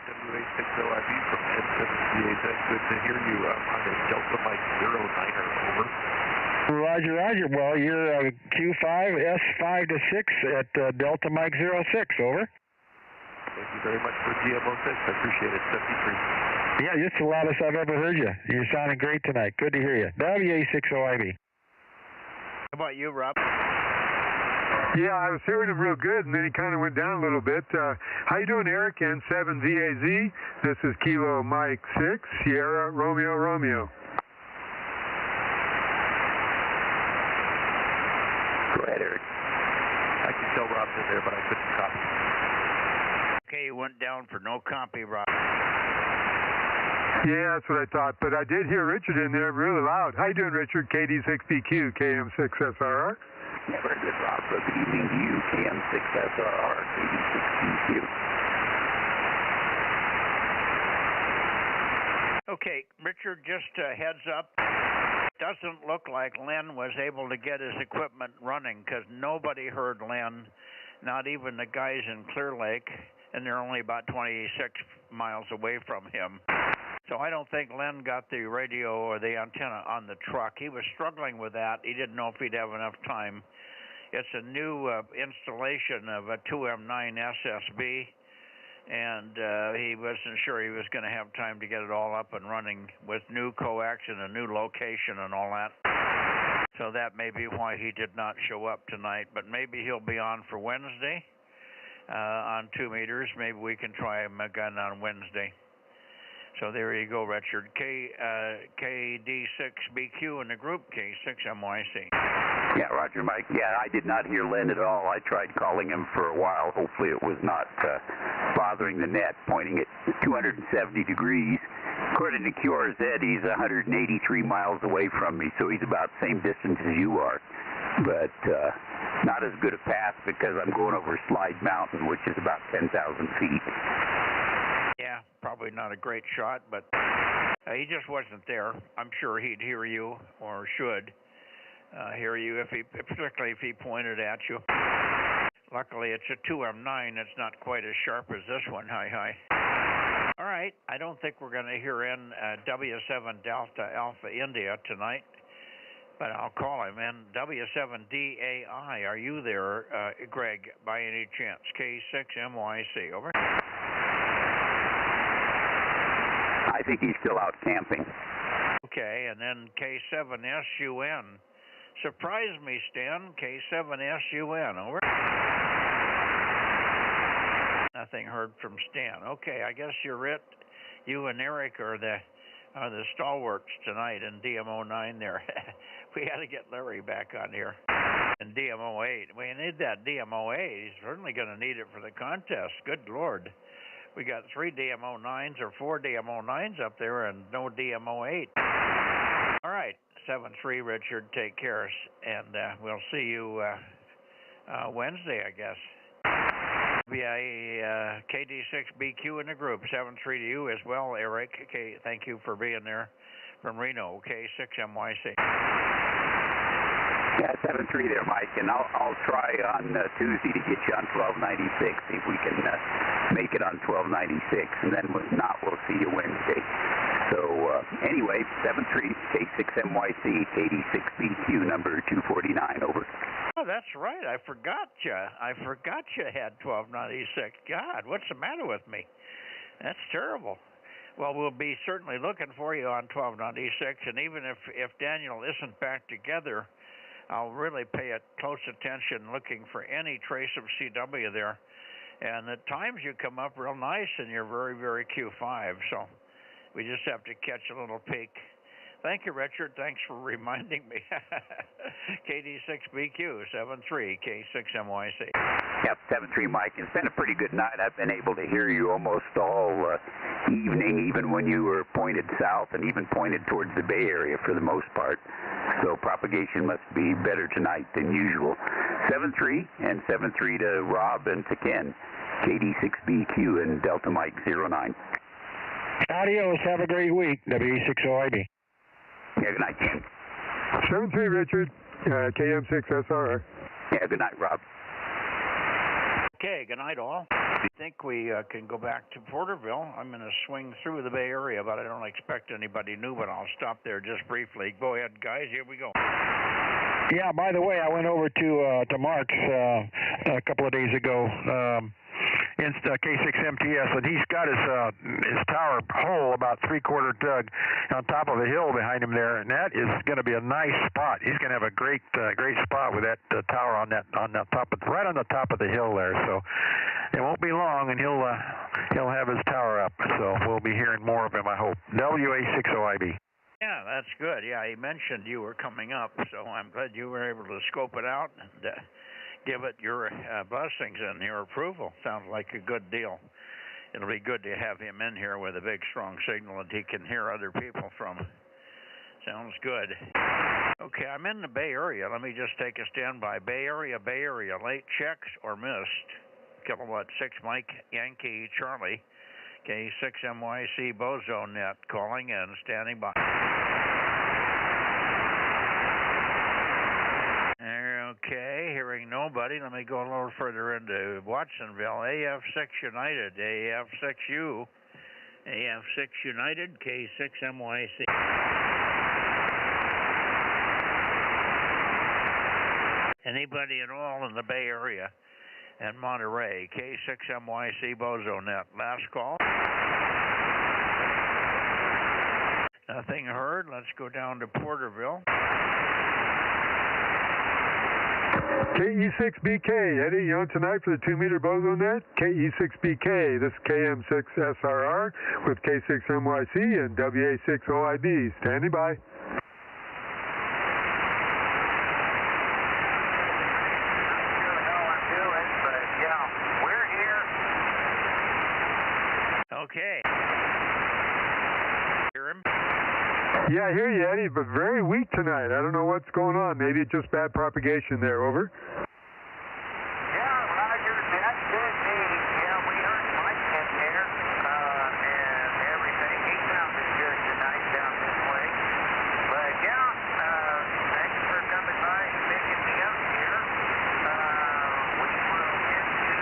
WA6OIB from Ed 7VHX. Good to hear you on the Delta Mike 09er, over. Roger, Roger. Well, you're Q5, S5 to 6 at Delta Mike 06, over. Thank you very much for GMO6. I appreciate it. 73. Yeah, it's the loudest I've ever heard you. You're sounding great tonight. Good to hear you. WA6OIB. How about you, Rob? Yeah, I was hearing him real good, and then he kind of went down a little bit. How you doing, Eric? N7VAZ. This is Kilo Mike 6, Sierra Romeo Romeo. Go ahead, Eric. I can tell Rob's in there, but I couldn't copy. Okay, you went down for no copy, Rob. Yeah, that's what I thought, but I did hear Richard in there really loud. How you doing, Richard? KD6BQ, KM6SRR. Yeah, very good, Rob. Good evening to you, KM6SRR, KD6BQ. Okay, Richard, just a heads up. Doesn't look like Len was able to get his equipment running because nobody heard Len, not even the guys in Clear Lake, and they're only about 26 miles away from him. So I don't think Len got the radio or the antenna on the truck. He was struggling with that. He didn't know if he'd have enough time. It's a new installation of a 2M9 SSB, and he wasn't sure he was going to have time to get it all up and running with new coax and a new location and all that. So that may be why he did not show up tonight, but maybe he'll be on for Wednesday on 2 meters. Maybe we can try him again on Wednesday. So there you go, Richard. KD6BQ in the group, K6MYC. Yeah, Roger, Mike. Yeah, I did not hear Len at all. I tried calling him for a while. Hopefully it was not bothering the net, pointing at 270 degrees. According to QRZ, he's 183 miles away from me, so he's about the same distance as you are. But not as good a path because I'm going over Slide Mountain, which is about 10,000 feet. Yeah, probably not a great shot, but he just wasn't there. I'm sure he'd hear you, or should hear you, particularly if he pointed at you. Luckily, it's a 2M9. It's not quite as sharp as this one. Hi. All right, I don't think we're going to hear in W7 Delta Alpha India tonight, but I'll call him. And W7DAI, are you there, Greg, by any chance? K6MYC, over. I think he's still out camping. Okay, and then K7SUN. Surprise me, Stan. K7SUN, over. Nothing heard from Stan. Okay, I guess you're it. You and Eric are the stalwarts tonight in DMO9 there. We got to get Larry back on here. And DMO8. We need that DMO8. He's certainly going to need it for the contest. Good Lord. We got 3 DMO9s or 4 DMO9s up there and no DMO8. All right, 7-3, Richard, take care. And we'll see you Wednesday, I guess. KD6BQ in the group. 7-3 to you as well, Eric. Thank you for being there from Reno. K6MYC. Yeah, 7-3 there, Mike, and I'll try on Tuesday to get you on 1296, see if we can make it on 1296, and then if not, we'll see you Wednesday. So anyway, 7-3, K6MYC, KD6BQ, number 249, over. Oh, that's right. I forgot you had 1296. God, what's the matter with me? That's terrible. Well, we'll be certainly looking for you on 1296, and even if Daniel isn't back together, I'll really pay close attention looking for any trace of CW there. And at times you come up real nice and you're very, very Q5. So we just have to catch a little peek. Thank you, Richard. Thanks for reminding me. KD6BQ, 7-3, K6MYC. Yep, 7-3, Mike. It's been a pretty good night. I've been able to hear you almost all evening, even when you were pointed south and even pointed towards the Bay Area for the most part. So propagation must be better tonight than usual. 7-3 and 7-3 to Rob and to Ken. KD6BQ and Delta Mike 09. Adios. Have a great week. W6OIB. Yeah, good night, Ken. 7-3, Richard. KM6SR. Yeah, good night, Rob. Okay, good night all. I think we can go back to Porterville. I'm going to swing through the Bay Area, but I don't expect anybody new, but I'll stop there just briefly. Go ahead, guys. Here we go. Yeah, by the way, I went over to Mark's a couple of days ago in K6MTS, and he's got his tower hole about three-quarter dug on top of a hill behind him there, and that is going to be a nice spot. He's going to have a great spot with that tower on that top of, right on the top of the hill there. So it won't be long, and he'll have his tower up. So we'll be hearing more of him, I hope. WA60IB. Yeah, that's good. Yeah, he mentioned you were coming up, so I'm glad you were able to scope it out and give it your blessings and your approval. Sounds like a good deal. It'll be good to have him in here with a big, strong signal that he can hear other people from. Sounds good. Okay, I'm in the Bay Area. Let me just take a standby. Bay Area, late checks or missed. Kilowatt 6 Mike Yankee Charlie. K6MYC Bozo Net calling in, standing by. Okay, hearing nobody. Let me go a little further into Watsonville. AF6 United, AF6U, AF6 United, K6MYC. Anybody at all in the Bay Area and Monterey, K6MYC Bozo Net. Last call. Nothing heard. Let's go down to Porterville. KE6BK, Eddie, you on tonight for the 2-meter Bozo Net? KE6BK, this is KM6SRR with K6MYC and WA6OIB. Standing by. Okay. Hear him? Yeah, I hear you, Eddie, but very weak tonight. I don't know what's going on. Maybe it's just bad propagation there. Over. Yeah, Roger, that's good. Yeah, we heard Mike in there and everything. He sounded good tonight down this way. But yeah, thanks for coming by and picking me up here. We will get to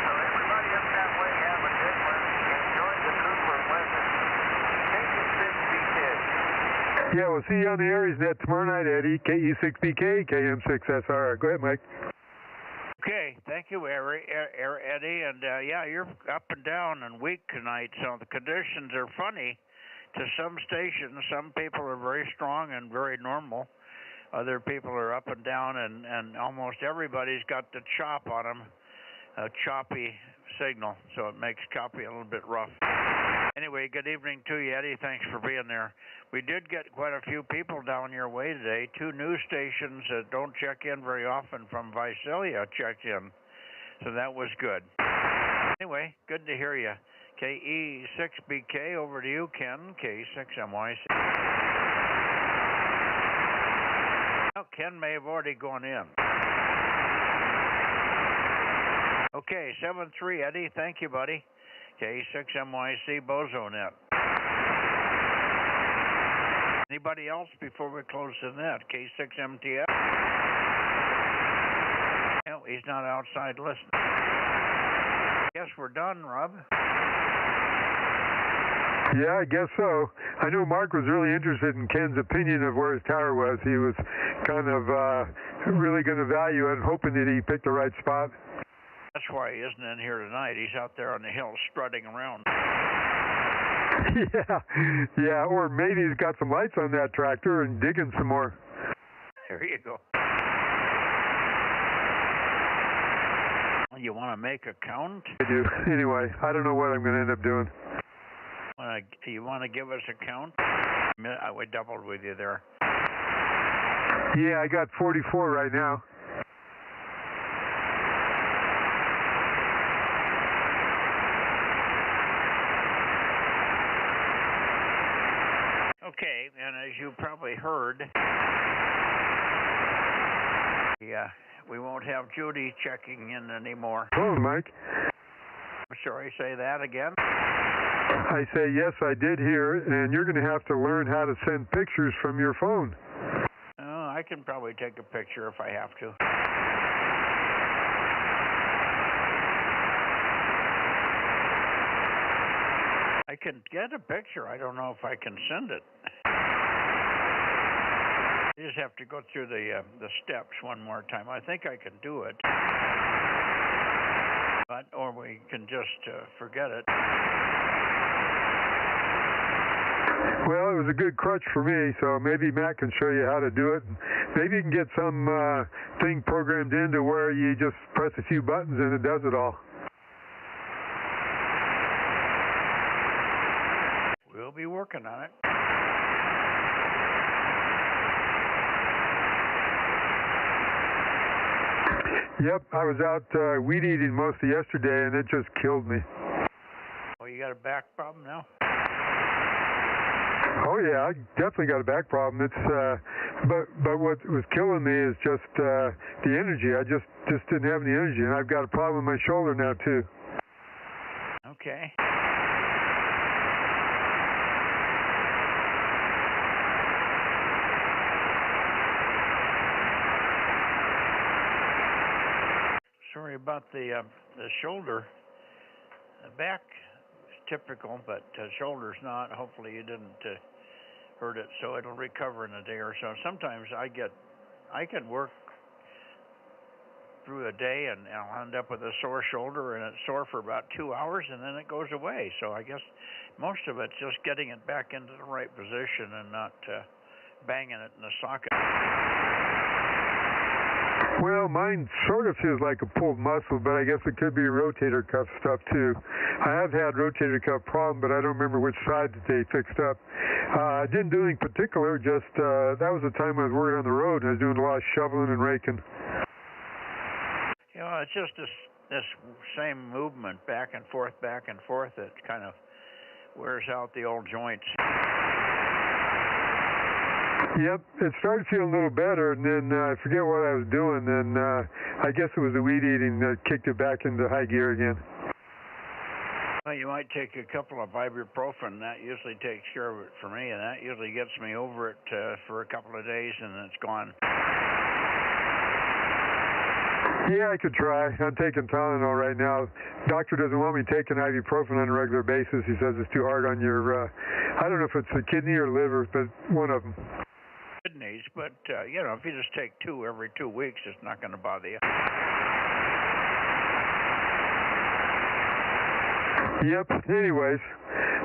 so everybody up that way, have a good one. Enjoy the cooler weather. Take it 6 kids. Yeah, we'll see you on the Aries Net tomorrow night, Eddie. KE6BK, KM6SR. Go ahead, Mike. Okay, thank you, Eddie. And yeah, you're up and down and weak tonight, so the conditions are funny to some stations. Some people are very strong and very normal. Other people are up and down, and almost everybody's got the chop on them, a choppy signal, so it makes copy a little bit rough. Anyway, good evening to you, Eddie. Thanks for being there. We did get quite a few people down your way today. 2 news stations that don't check in very often from Visalia checked in, so that was good. Anyway, good to hear you. KE6BK, over to you, Ken, K6MYC. Well, Ken may have already gone in. Okay, 7-3, Eddie. Thank you, buddy. K6MYC Bozo Net. Anybody else before we close the net? K6MTS? No, he's not outside listening. Guess we're done, Rob. Yeah, I guess so. I know Mark was really interested in Ken's opinion of where his tower was. He was kind of really going to value it and hoping that he picked the right spot. That's why he isn't in here tonight. He's out there on the hill strutting around. Yeah, or maybe he's got some lights on that tractor and digging some more. There you go. You want to make a count? I do. Anyway, I don't know what I'm going to end up doing. You want to give us a count? We doubled with you there. Yeah, I got 44 right now. Okay, and as you probably heard, yeah, we won't have Judy checking in anymore. Oh, Mike. I'm sorry, say that again? I say, yes, I did hear, and you're going to have to learn how to send pictures from your phone. Oh, I can probably take a picture if I have to. I can get a picture. I don't know if I can send it. You just have to go through the steps one more time. I think I can do it. But, or we can just forget it. Well, it was a good crutch for me, so maybe Matt can show you how to do it. Maybe you can get some thing programmed into where you just press a few buttons and it does it all. We'll be working on it. Yep, I was out weed eating most of yesterday, and it just killed me. Oh, you got a back problem now? Oh yeah, I definitely got a back problem. It's but what was killing me is just the energy. I just didn't have any energy, and I've got a problem in my shoulder now too. Okay. Sorry about the shoulder. The back is typical, but shoulder's not. Hopefully you didn't hurt it, so it'll recover in a day or so. Sometimes I can work through a day and I'll end up with a sore shoulder, and it's sore for about 2 hours, and then it goes away. So I guess most of it's just getting it back into the right position and not banging it in the socket. Well, mine sort of feels like a pulled muscle, but I guess it could be rotator cuff stuff too. I have had rotator cuff problem, but I don't remember which side that they fixed up. I didn't do anything particular, just that was the time I was working on the road, and I was doing a lot of shoveling and raking. You know, it's just this same movement back and forth, that kind of wears out the old joints. Yep, it started feeling a little better, and then I forget what I was doing, and I guess it was the weed eating that kicked it back into high gear again. Well, you might take a couple of ibuprofen. That usually takes care of it for me, and that usually gets me over it for a couple of days, and then it's gone. Yeah, I could try. I'm taking Tylenol right now. Doctor doesn't want me taking ibuprofen on a regular basis. He says it's too hard on your, I don't know if it's the kidney or liver, but one of them. Kidneys, but you know, if you just take 2 every 2 weeks, it's not going to bother you. Yep. Anyways,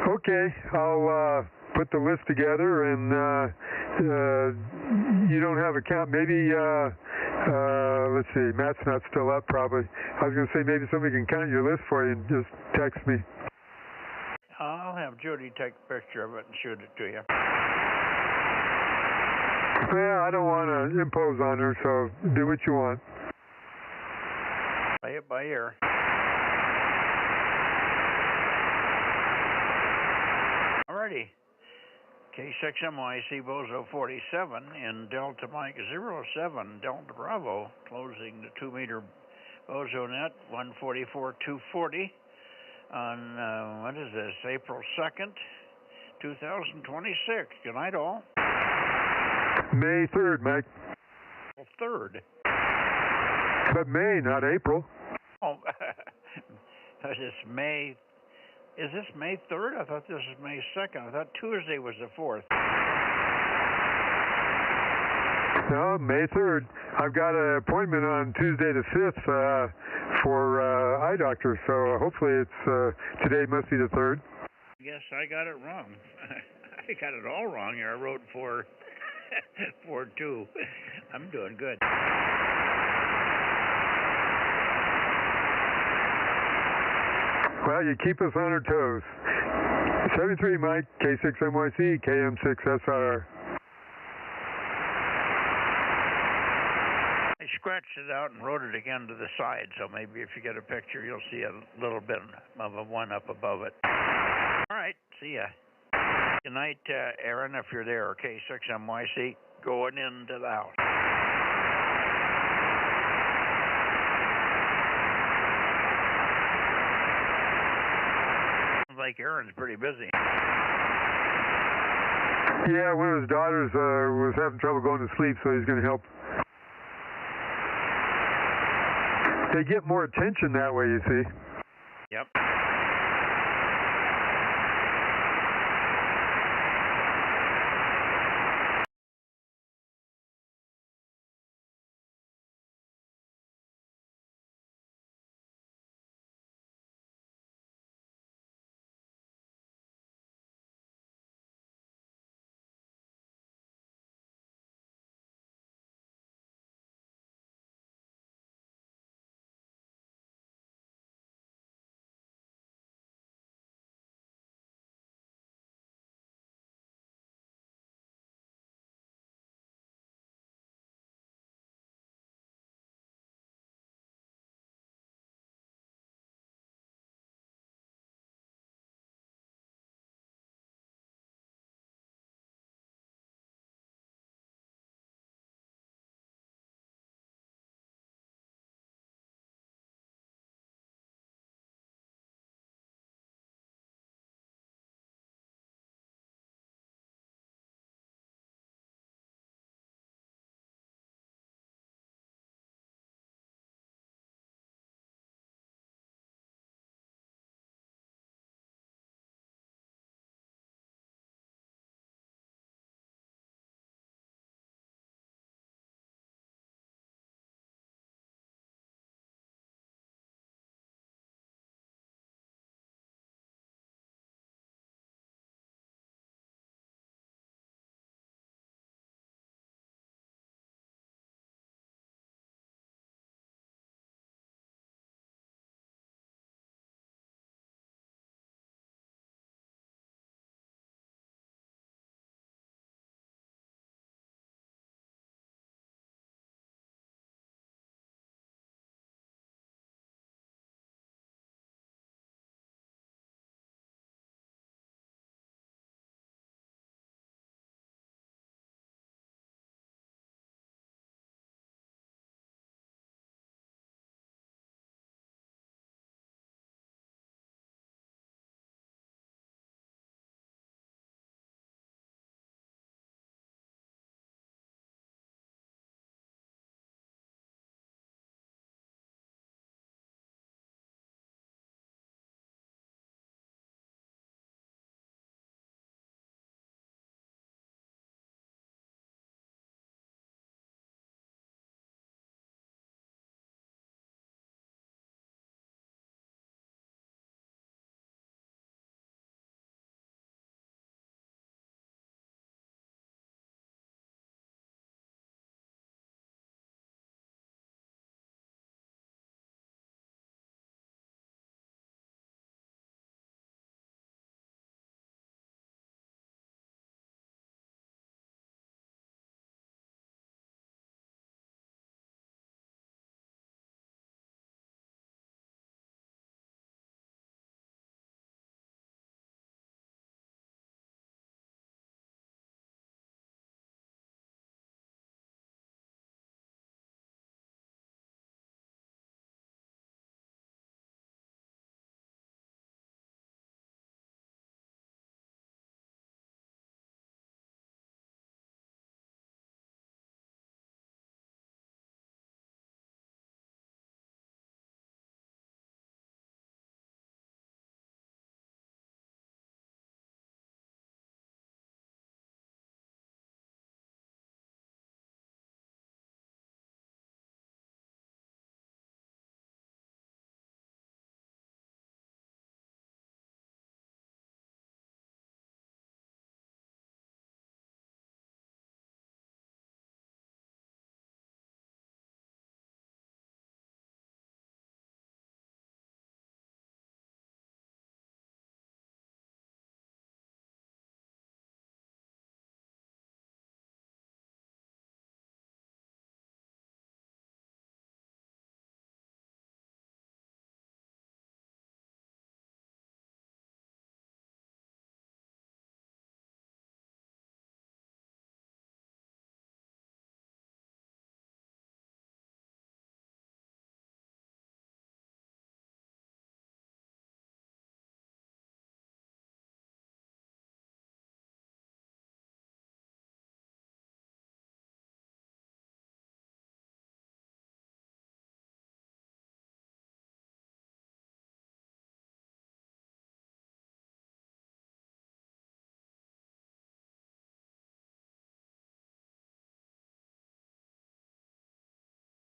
okay, I'll put the list together, and you don't have a count. Maybe let's see, Matt's not still up probably. I was going to say maybe somebody can count your list for you and just text me. I'll have Judy take a picture of it and shoot it to you. Well, I don't want to impose on her, so do what you want. Play it by ear. Alrighty. K6MYC Bozo 47 in Delta Mike 07 Delta Bravo, closing the 2-meter Bozo Net 144.240 on, what is this, April 2nd, 2026. Good night, all. May 3rd, Mike. Well, 3rd. But May, not April. Oh, is this May 3rd? I thought this was May 2nd. I thought Tuesday was the 4th. No, May 3rd. I've got an appointment on Tuesday the 5th for eye doctor, so hopefully it's today must be the 3rd. I guess I got it wrong. I got it all wrong here. I wrote 4-2. I'm doing good. Well, you keep us on our toes. 73 Mike, K6MYC, KM6SR. I scratched it out and wrote it again to the side, so maybe if you get a picture, you'll see a little bit of a one up above it. All right, see ya. Good night, Aaron, if you're there. K6MYC, going into the house. Like Aaron's pretty busy. Yeah, one of his daughters was having trouble going to sleep, so he's going to help. They get more attention that way, you see. Yep.